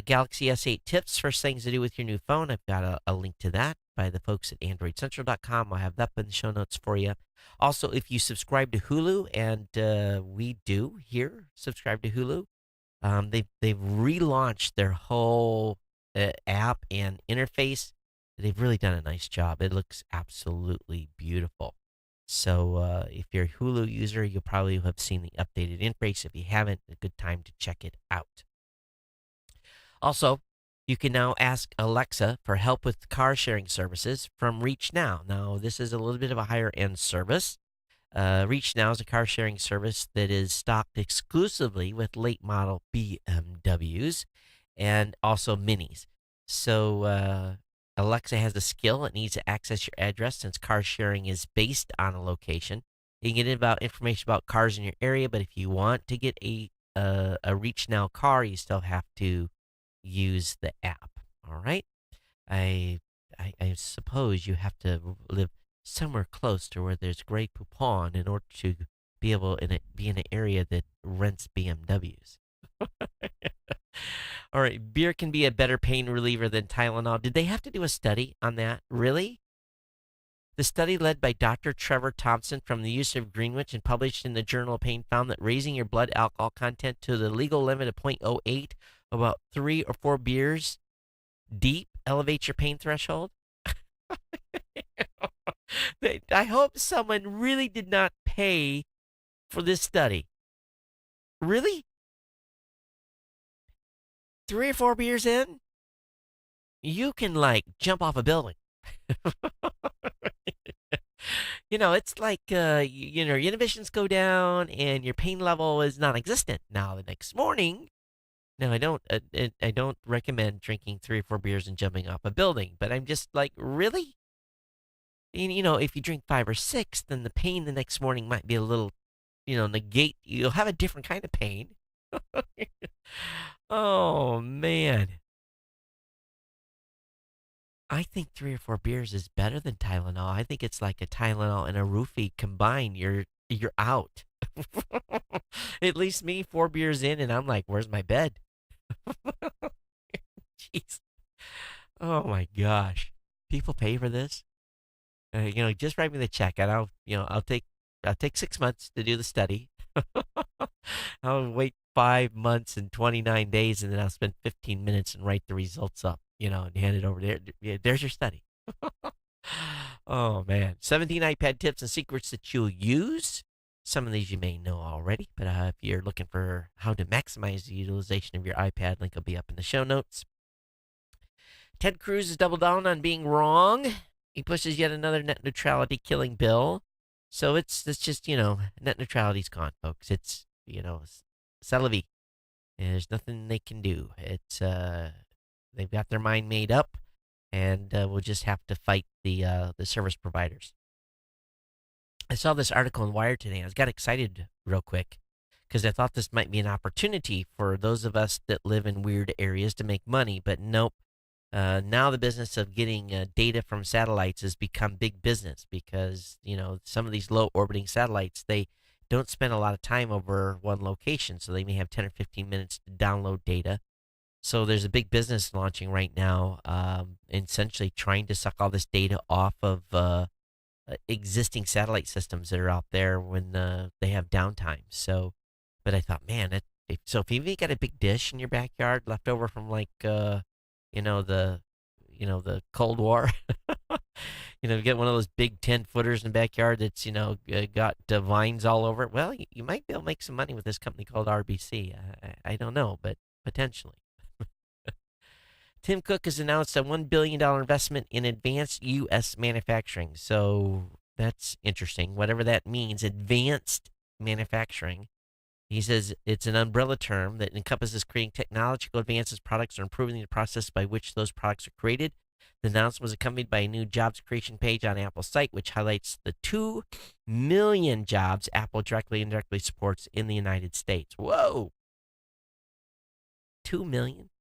Galaxy S8 tips for things to do with your new phone. I've got a link to that by the folks at AndroidCentral.com. I'll have that in the show notes for you. Also, if you subscribe to Hulu, and we do here subscribe to Hulu, they've relaunched their whole app and interface. They've really done a nice job. It looks absolutely beautiful. So if you're a Hulu user, you'll probably have seen the updated interface. If you haven't, a good time to check it out. Also, you can now ask Alexa for help with car sharing services from Reach Now. Now, this is a little bit of a higher end service. Reach Now is a car sharing service that is stocked exclusively with late model BMWs and also Minis. So Alexa has a skill. It needs to access your address since car sharing is based on a location. You can get information about cars in your area, but if you want to get a Reach Now car, you still have to use the app. All right. I suppose you have to live somewhere close to where there's Grey Poupon in order to be able to be in an area that rents BMWs. All right. Beer can be a better pain reliever than Tylenol. Did they have to do a study on that? Really? The study led by Dr. Trevor Thompson from the University of Greenwich and published in the Journal of Pain found that raising your blood alcohol content to the legal limit of 0.08, about 3 or 4 beers deep, elevates your pain threshold. I hope someone really did not pay for this study. Really? 3 or 4 beers in, you can like jump off a building. It's like your inhibitions go down and your pain level is non-existent. Now the next morning, no, I don't recommend drinking 3 or 4 beers and jumping off a building. But I'm just like, really? If you drink 5 or 6, then the pain the next morning might be a little, negate. You'll have a different kind of pain. Oh man, I think 3 or 4 beers is better than Tylenol. I think it's like a Tylenol and a roofie combined. You're out. At least me, 4 beers in, and I'm like, where's my bed? Jeez. Oh my gosh. People pay for this. Just write me the check, and I'll take 6 months to do the study. I'll wait 5 months and 29 days, and then I'll spend 15 minutes and write the results up, and hand it over there. Yeah, there's your study. Oh man, 17 iPad tips and secrets that you'll use. Some of these you may know already, but if you're looking for how to maximize the utilization of your iPad, link will be up in the show notes. Ted Cruz has doubled down on being wrong. He pushes yet another net neutrality killing bill. So it's just, net neutrality's gone, folks. It's, c'est la vie. There's nothing they can do. They've got their mind made up, and we'll just have to fight the service providers. I saw this article in Wired today. I got excited real quick because I thought this might be an opportunity for those of us that live in weird areas to make money, but nope. Now the business of getting data from satellites has become big business because, some of these low orbiting satellites, they don't spend a lot of time over one location. So they may have 10 or 15 minutes to download data. So there's a big business launching right now, essentially trying to suck all this data off of existing satellite systems that are out there when they have downtime. So, but I thought, man, if you've got a big dish in your backyard left over from like, the Cold War. Get one of those big 10-footers in the backyard that's, got vines all over it. Well, you might be able to make some money with this company called RBC. I don't know, but potentially. Tim Cook has announced a $1 billion investment in advanced U.S. manufacturing. So that's interesting. Whatever that means, advanced manufacturing. He says it's an umbrella term that encompasses creating technological advances, products, or improving the process by which those products are created. The announcement was accompanied by a new jobs creation page on Apple's site, which highlights the 2 million jobs Apple directly and indirectly supports in the United States. Whoa! 2 million?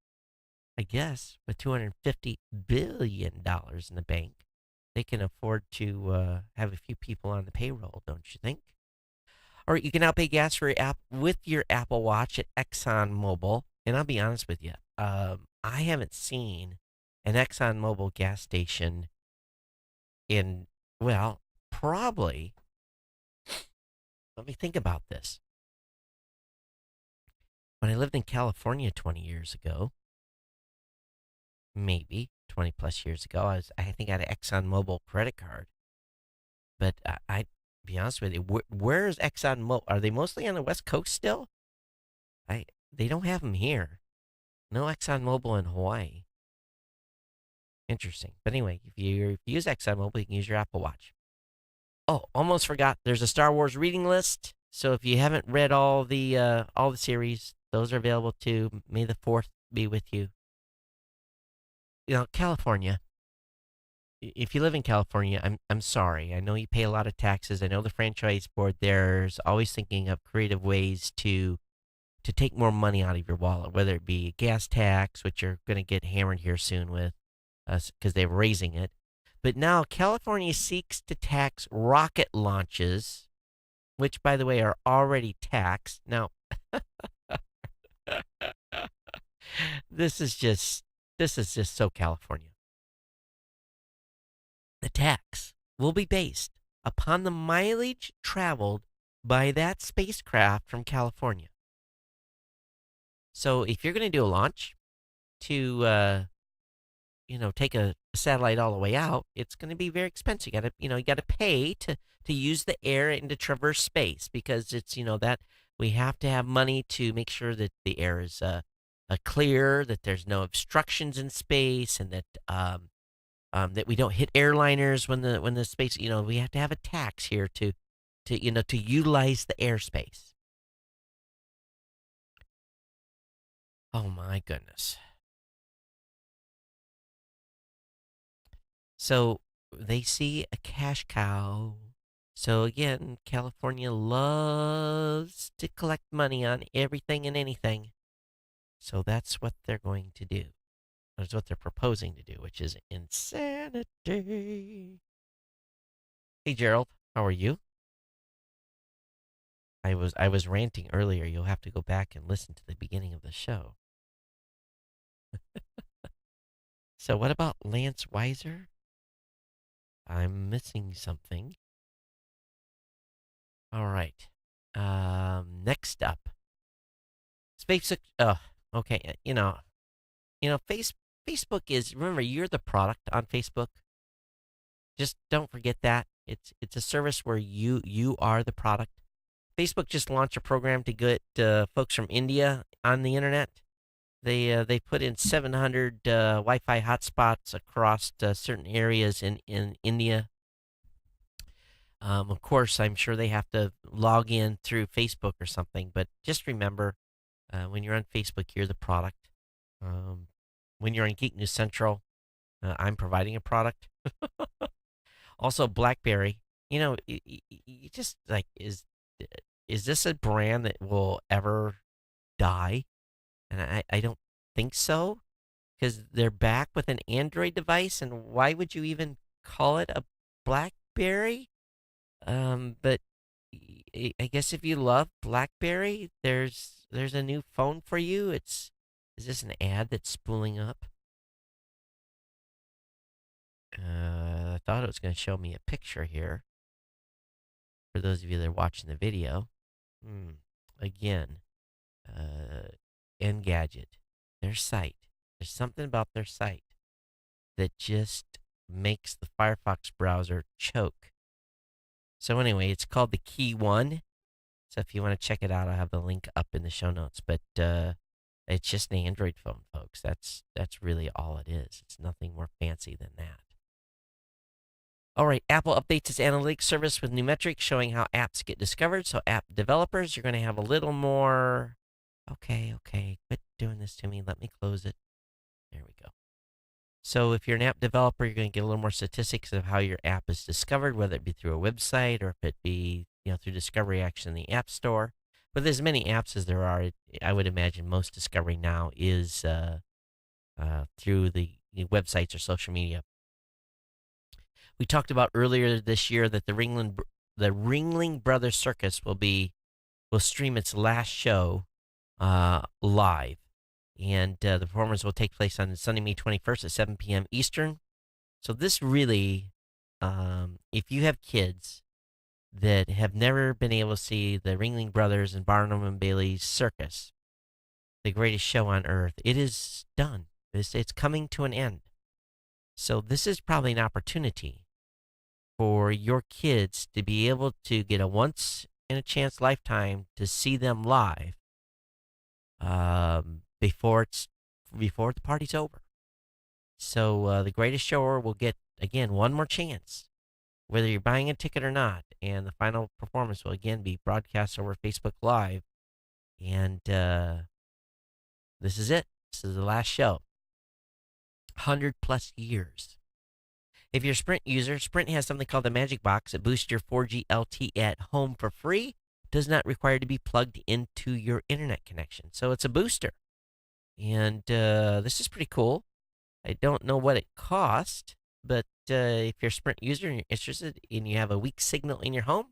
I guess with $250 billion in the bank, they can afford to have a few people on the payroll, don't you think? Or you can now pay gas for your app with your Apple Watch at ExxonMobil. And I'll be honest with you, I haven't seen an ExxonMobil gas station in, well, probably, let me think about this. When I lived in California 20 years ago, maybe 20 plus years ago, I think I had an ExxonMobil credit card. But I be honest with you, where is ExxonMobil? Are they mostly on the West Coast still? They don't have them here. No ExxonMobil in Hawaii. Interesting. But anyway, if you use ExxonMobil, you can use your Apple Watch. Oh, almost forgot. There's a Star Wars reading list. So if you haven't read all the series, those are available too. May the 4th be with you. California. If you live in California, I'm sorry. I know you pay a lot of taxes. I know the franchise board there's always thinking of creative ways to take more money out of your wallet, whether it be a gas tax, which you're going to get hammered here soon with, because they're raising it. But now California seeks to tax rocket launches, which, by the way, are already taxed. Now, this is just so California. The tax will be based upon the mileage traveled by that spacecraft from California. So if you're going to do a launch to, take a satellite all the way out, it's going to be very expensive. You got to pay to use the air and to traverse space because it's that we have to have money to make sure that the air is clear, that there's no obstructions in space, and that we don't hit airliners when the space. We have to have a tax here to utilize the airspace. Oh my goodness. So they see a cash cow. So again, California loves to collect money on everything and anything. So that's what they're going to do. That's what they're proposing to do, which is insanity. Hey Gerald, how are you? I was ranting earlier. You'll have to go back and listen to the beginning of the show. So what about Lance Weiser? I'm missing something. All right. Next up, space. Okay. Facebook is. Remember, you're the product on Facebook. Just don't forget that it's a service where you are the product. Facebook just launched a program to get folks from India on the internet. They put in 700 Wi-Fi hotspots across certain areas in India. Of course, I'm sure they have to log in through Facebook or something. But just remember, when you're on Facebook, you're the product. When you're on Geek News Central, I'm providing a product. Also, BlackBerry. You just like is this a brand that will ever die? And I don't think so, because they're back with an Android device, and why would you even call it a BlackBerry? But I guess if you love BlackBerry, there's a new phone for you. Is this an ad that's spooling up? I thought it was going to show me a picture here. For those of you that are watching the video, again, Engadget, their site. There's something about their site that just makes the Firefox browser choke. So anyway, it's called the Key One. So if you want to check it out, I'll have the link up in the show notes. But it's just an Android phone, folks. That's really all it is. It's nothing more fancy than that. All right, Apple updates its analytics service with new metrics showing how apps get discovered. So app developers, you're going to have a little more. Okay, quit doing this to me. Let me close it. There we go. So if you're an app developer, you're going to get a little more statistics of how your app is discovered, whether it be through a website or if it be through discovery action in the App Store. With as many apps as there are, I would imagine most discovery now is through the websites or social media. We talked about earlier this year that the Ringling Brothers Circus will stream its last show live, and the performance will take place on Sunday, May 21st at 7 p.m. Eastern. So this really, if you have kids that have never been able to see the Ringling Brothers and Barnum and Bailey's Circus, the greatest show on earth, it is done. It's coming to an end. So this is probably an opportunity for your kids to be able to get a once in a chance lifetime to see them live before the party's over. So the greatest shower will get, again, one more chance, whether you're buying a ticket or not. And the final performance will again be broadcast over Facebook Live. And this is it. This is the last show. 100 plus years. If you're a Sprint user, Sprint has something called the Magic Box that boosts your 4G LTE at home for free. Does not require to be plugged into your internet connection. So it's a booster. And this is pretty cool. I don't know what it cost, but if you're a Sprint user and you're interested and you have a weak signal in your home,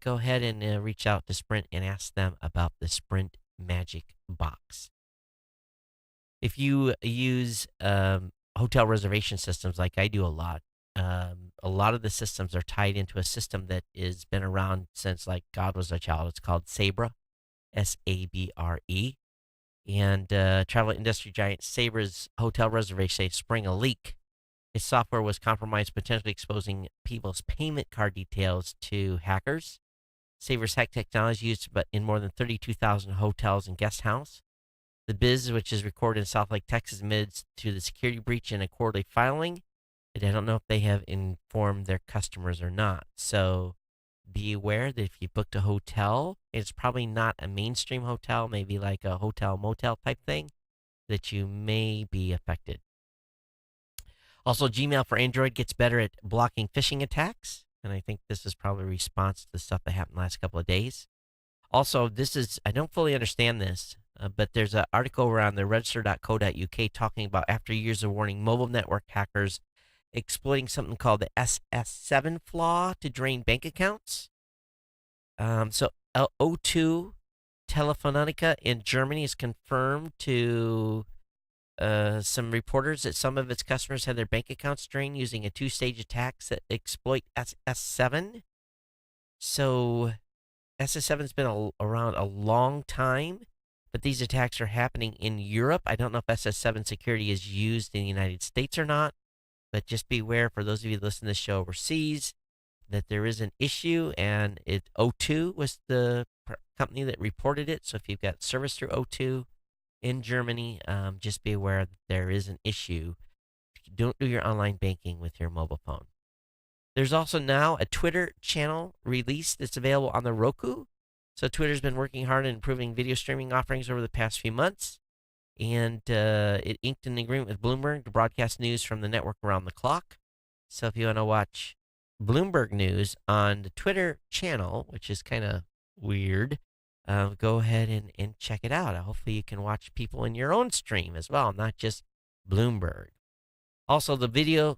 go ahead and reach out to Sprint and ask them about the Sprint Magic Box. If you use hotel reservation systems like I do a lot of the systems are tied into a system that has been around since like God was a child. It's called Sabre, Sabre. And travel industry giant Sabre's hotel reservation spring a leak Its software was compromised, potentially exposing people's payment card details to hackers. Savers hacked technology used but in more than 32,000 hotels and guest houses. The Biz, which is recorded in South Lake, Texas, admits to the security breach in a quarterly filing. And I don't know if they have informed their customers or not. So be aware that if you booked a hotel, it's probably not a mainstream hotel, maybe like a hotel motel type thing, that you may be affected. Also, Gmail for Android gets better at blocking phishing attacks. And I think this is probably a response to the stuff that happened the last couple of days. Also, I don't fully understand this, but there's an article around the register.co.uk talking about after years of warning mobile network hackers exploiting something called the SS7 flaw to drain bank accounts. So O2 Telefonica in Germany has confirmed to some reporters that some of its customers had their bank accounts drained using a two-stage attacks that exploit SS7. So SS7's been around a long time, but these attacks are happening in Europe. I don't know if SS7 security is used in the United States or not, but just beware for those of you that listen to this show overseas that there is an issue, and O2 was the company that reported it. So if you've got service through O2 in Germany, just be aware that there is an issue. Don't do your online banking with your mobile phone. There's also now a Twitter channel release that's available on the Roku. So Twitter's been working hard on improving video streaming offerings over the past few months. And it inked an agreement with Bloomberg to broadcast news from the network around the clock. So if you want to watch Bloomberg News on the Twitter channel, which is kind of weird, go ahead and check it out. Hopefully you can watch people in your own stream as well, not just Bloomberg. Also, the Video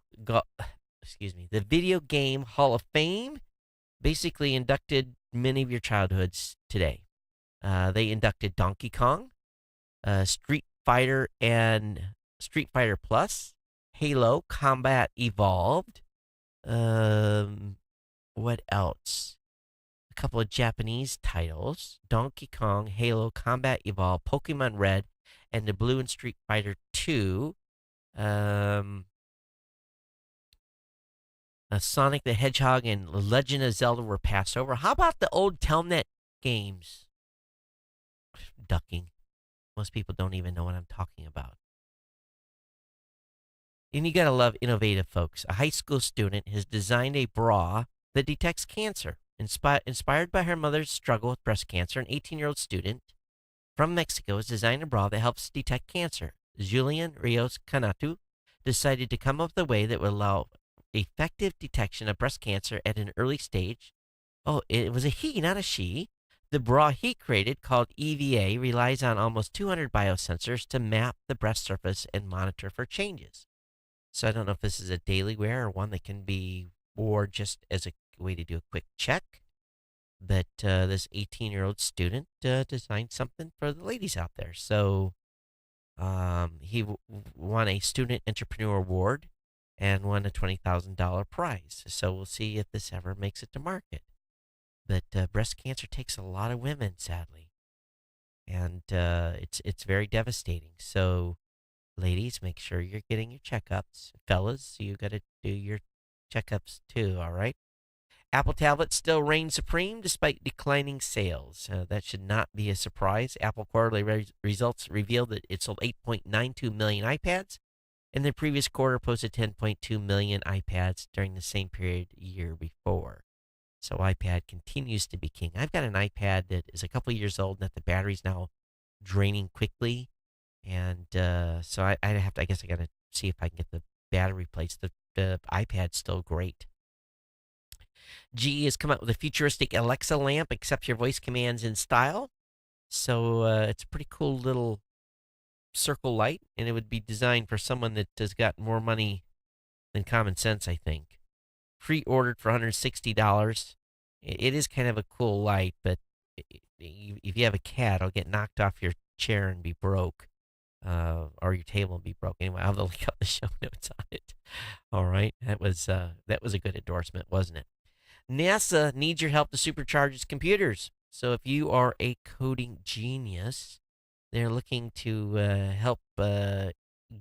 Game Hall of Fame basically inducted many of your childhoods today. They inducted Donkey Kong, Street Fighter and Street Fighter Plus, Halo Combat Evolved. What else? A couple of Japanese titles: Donkey Kong, Halo Combat Evolved, Pokemon Red, and the Blue and Street Fighter 2. Sonic the Hedgehog and Legend of Zelda were passed over. How about the old Telnet games? Ducking. Most people don't even know what I'm talking about. And you gotta love innovative folks. A high school student has designed a bra that detects cancer. Inspired by her mother's struggle with breast cancer, an 18-year-old student from Mexico has designed a bra that helps detect cancer. Julian Rios Canatu decided to come up with a way that would allow effective detection of breast cancer at an early stage. Oh, it was a he, not a she. The bra he created, called EVA, relies on almost 200 biosensors to map the breast surface and monitor for changes. So I don't know if this is a daily wear or one that can be worn just as a way to do a quick check. But this 18-year-old student designed something for the ladies out there. So he won a Student Entrepreneur Award and won a $20,000 prize. So we'll see if this ever makes it to market. But breast cancer takes a lot of women, sadly, and it's very devastating. So, ladies, make sure you're getting your checkups. Fellas, you got to do your checkups too. All right. Apple tablets still reign supreme despite declining sales. That should not be a surprise. Apple quarterly results revealed that it sold 8.92 million iPads, and the previous quarter posted 10.2 million iPads during the same period year before. So iPad continues to be king. I've got an iPad that is a couple years old and that the battery's now draining quickly. And so I guess I got to see if I can get the battery replaced. The iPad's still great. GE has come out with a futuristic Alexa lamp, accepts your voice commands in style. So it's a pretty cool little circle light, and it would be designed for someone that has got more money than common sense, I think. Pre-ordered for $160. It is kind of a cool light, but if you have a cat, it'll get knocked off your chair and be broke, or your table and be broke. Anyway, I'll have the link up the show notes on it. All right, that was a good endorsement, wasn't it? NASA needs your help to supercharge its computers. So if you are a coding genius, they're looking to help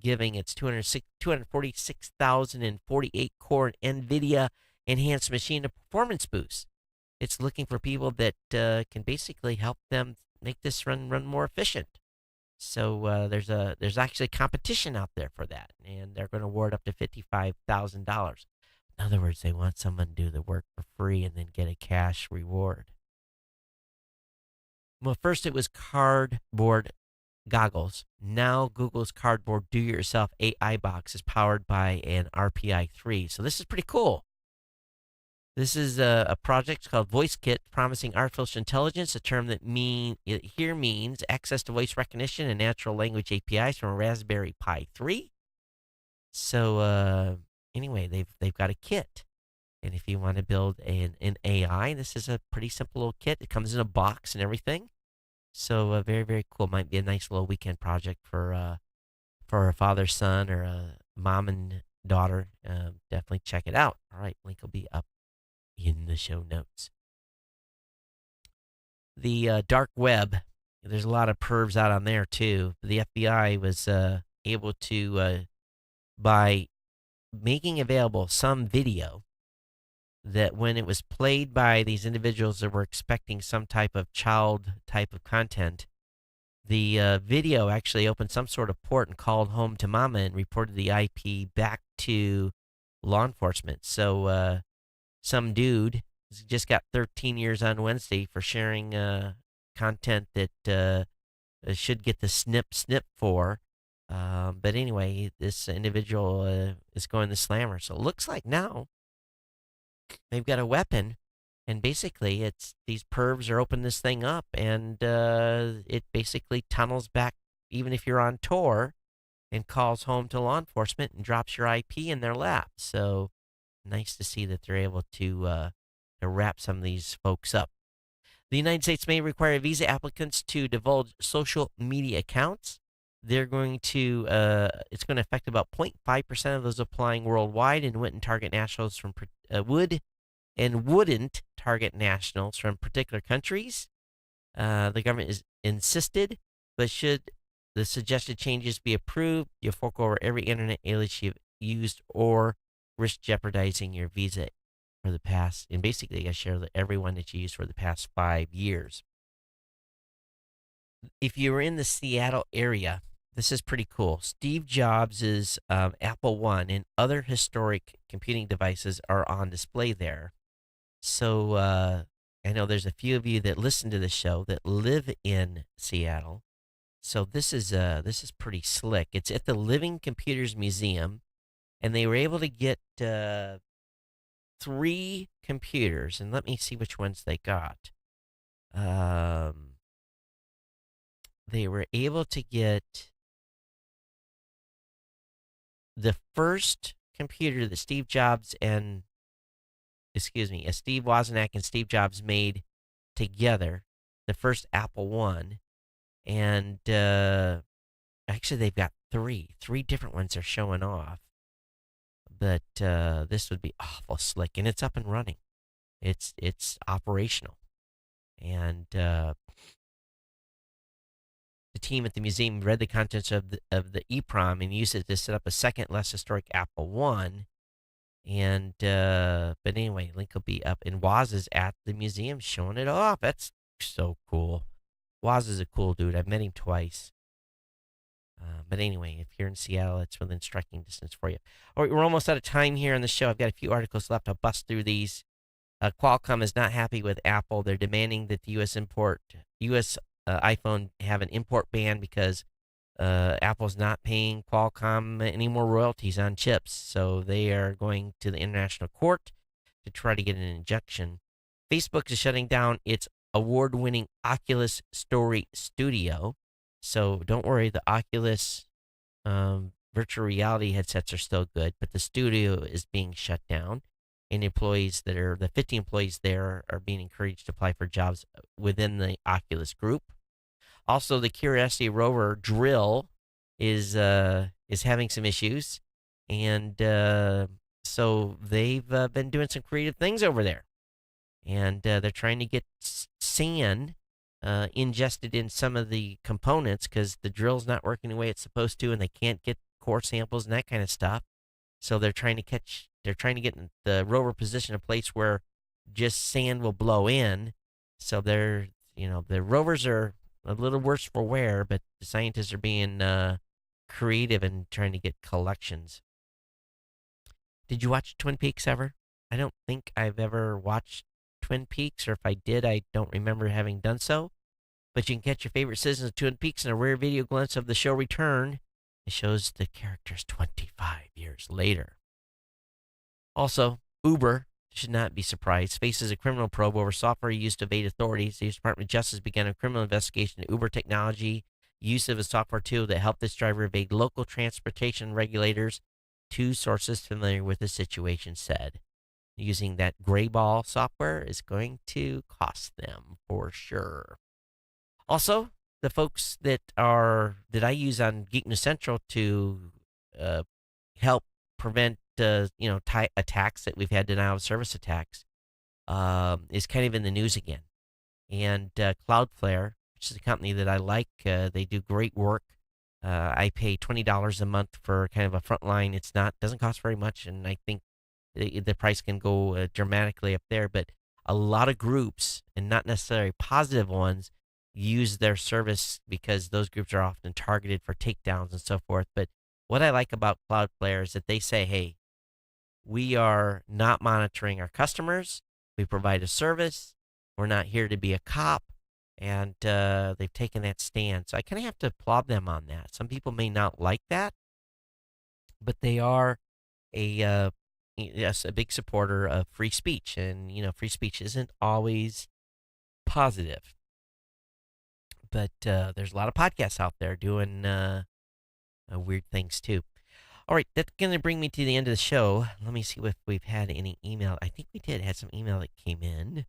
giving its 246,048 core NVIDIA enhanced machine a performance boost. It's looking for people that can basically help them make this run more efficient. So there's actually competition out there for that, and they're going to award up to $55,000. In other words, they want someone to do the work for free and then get a cash reward. Well, first it was cardboard goggles. Now Google's cardboard do-it-yourself AI box is powered by an RPI 3. So this is pretty cool. This is a project called VoiceKit, promising artificial intelligence, a term that means access to voice recognition and natural language APIs from a Raspberry Pi 3. So anyway, they've got a kit, and if you want to build an AI, this is a pretty simple little kit. It comes in a box and everything. So very, very cool. Might be a nice little weekend project for a father son or a mom and daughter. Definitely check it out. All right, link will be up in the show notes. The dark web, there's a lot of pervs out on there too. The FBI was able to, by making available some video, that when it was played by these individuals that were expecting some type of child type of content, the video actually opened some sort of port and called home to mama and reported the IP back to law enforcement. So some dude just got 13 years on Wednesday for sharing content that should get the snip for. But anyway, this individual is going to slammer. So it looks like now they've got a weapon, and basically it's these pervs are opening this thing up, and it basically tunnels back, even if you're on tour, and calls home to law enforcement and drops your IP in their lap. So nice to see that they're able to wrap some of these folks up. The United States may require visa applicants to divulge social media accounts. They're going to, it's going to affect about 0.5% of those applying worldwide, and wouldn't target nationals from wouldn't target nationals from particular countries. The government is insisted, but should the suggested changes be approved, you'll fork over every internet alias you've used or risk jeopardizing your visa for the past, and basically I share everyone that you used for the past 5 years. If you were in the Seattle area, this is pretty cool. Steve Jobs' Apple One and other historic computing devices are on display there. So I know there's a few of you that listen to the show that live in Seattle. So this is pretty slick. It's at the Living Computers Museum, and they were able to get 3 computers, and let me see which ones they got. They were able to get the first computer that Steve Wozniak and Steve Jobs made together, the first Apple One, and actually they've got three different ones they're showing off. But this would be awful slick, and it's up and running. It's operational, and the team at the museum read the contents of the EEPROM and used it to set up a second, less historic Apple One. And but anyway, link will be up. And Woz is at the museum showing it off. That's so cool. Woz is a cool dude. I've met him twice. But anyway, if you're in Seattle, it's within striking distance for you. All right, we're almost out of time here on the show. I've got a few articles left. I'll bust through these. Qualcomm is not happy with Apple. They're demanding that the U.S. iPhone have an import ban because Apple's not paying Qualcomm any more royalties on chips. So they are going to the international court to try to get an injunction. Facebook is shutting down its award-winning Oculus Story Studio. So don't worry, the Oculus virtual reality headsets are still good, but the studio is being shut down. And the 50 employees there are being encouraged to apply for jobs within the Oculus group. Also, the Curiosity rover drill is having some issues, and so they've been doing some creative things over there, and they're trying to get sand ingested in some of the components because the drill's not working the way it's supposed to, and they can't get core samples and that kind of stuff. So they're trying to get the rover position a place where just sand will blow in. So the rovers are a little worse for wear, but the scientists are being creative and trying to get collections. Did you watch Twin Peaks ever? I don't think I've ever watched Twin Peaks, or if I did, I don't remember having done so. But you can catch your favorite citizens of Twin Peaks in a rare video glimpse of the show return. It shows the characters 25 years later. Also, Uber should not be surprised. Faces a criminal probe over software used to evade authorities. The U.S. Department of Justice began a criminal investigation into Uber technology, use of a software tool that helped this driver evade local transportation regulators. Two sources familiar with the situation said using that gray ball software is going to cost them for sure. Also, the folks that I use on Geek News Central to help prevent attacks that we've had, denial of service attacks, is kind of in the news again. And Cloudflare, which is a company that I like, they do great work. I pay $20 a month for kind of a frontline. Doesn't cost very much, and I think the price can go dramatically up there. But a lot of groups, and not necessarily positive ones, use their service because those groups are often targeted for takedowns and so forth. But what I like about Cloudflare is that they say, hey, we are not monitoring our customers. We provide a service. We're not here to be a cop. And they've taken that stand. So I kind of have to applaud them on that. Some people may not like that, but they are a big supporter of free speech. And, free speech isn't always positive. But there's a lot of podcasts out there doing weird things too. All right, that's going to bring me to the end of the show. Let me see if we've had any email. I think we did have some email that came in.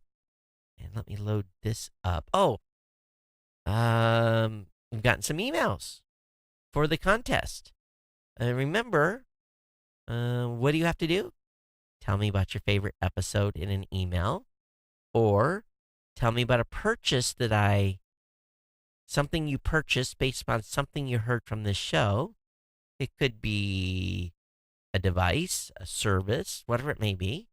And let me load this up. Oh, we've gotten some emails for the contest. Remember, what do you have to do? Tell me about your favorite episode in an email. Or tell me about a purchase something you purchased based on something you heard from this show. It could be a device, a service, whatever it may be.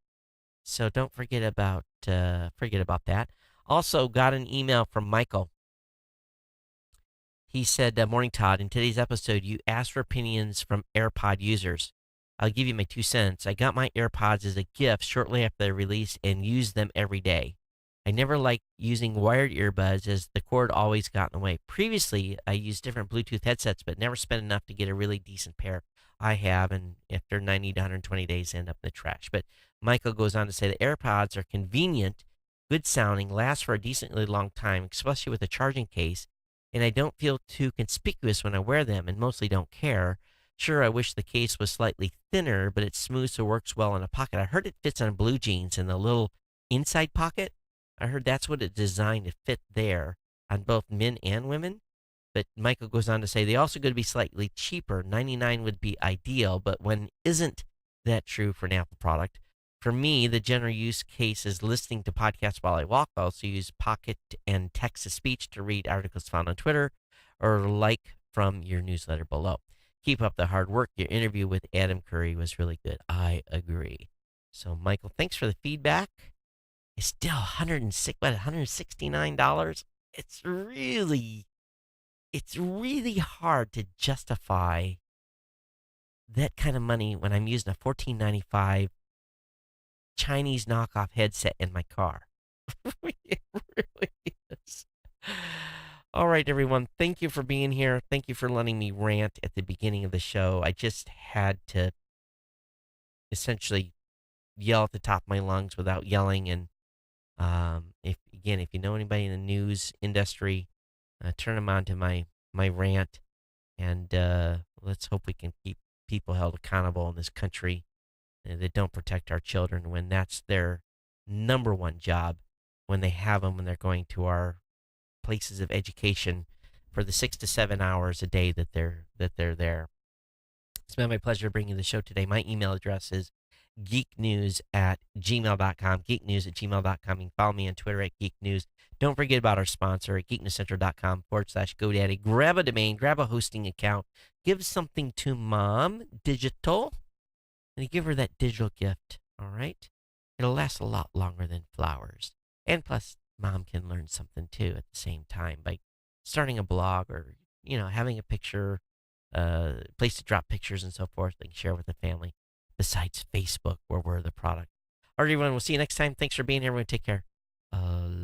So don't forget about that. Also got an email from Michael. He said, "Morning, Todd. In today's episode, you asked for opinions from AirPod users. I'll give you my 2 cents. I got my AirPods as a gift shortly after their release and use them every day. I never liked using wired earbuds as the cord always got in the way. Previously, I used different Bluetooth headsets, but never spent enough to get a really decent pair. I have, and after 90 to 120 days, end up in the trash." But Michael goes on to say the AirPods are convenient, good sounding, last for a decently long time, especially with a charging case, and I don't feel too conspicuous when I wear them and mostly don't care. Sure, I wish the case was slightly thinner, but it's smooth so it works well in a pocket. I heard it fits on blue jeans in the little inside pocket. I heard that's what it's designed to fit there on both men and women. But Michael goes on to say they also going to be slightly cheaper. $99 would be ideal, but when isn't that true for an Apple product? For me, the general use case is listening to podcasts while I walk. I also use Pocket and text-to-speech to read articles found on Twitter or like from your newsletter below. Keep up the hard work. Your interview with Adam Curry was really good. I agree. So, Michael, thanks for the feedback. It's still $169. It's really hard to justify that kind of money when I'm using a $14.95 Chinese knockoff headset in my car. It really is. All right, everyone. Thank you for being here. Thank you for letting me rant at the beginning of the show. I just had to essentially yell at the top of my lungs without yelling. And if you know anybody in the news industry, turn them on to my rant. And let's hope we can keep people held accountable in this country that don't protect our children when that's their number one job when they have them when they're going to our places of education for the 6 to 7 hours a day that they're there. It's been my pleasure bringing the show today. My email address is geeknews@gmail.com, geeknews@gmail.com. You can follow me on Twitter at geeknews. Don't forget about our sponsor at geeknewscentral.com/GoDaddy. Grab a domain, grab a hosting account, give something to mom, digital, and you give her that digital gift, all right? It'll last a lot longer than flowers. And plus, mom can learn something too at the same time by starting a blog or, having a picture, place to drop pictures and so forth they can share with the family, besides Facebook, where we're the product. All right, everyone, we'll see you next time. Thanks for being here. Everyone, take care. Aloha.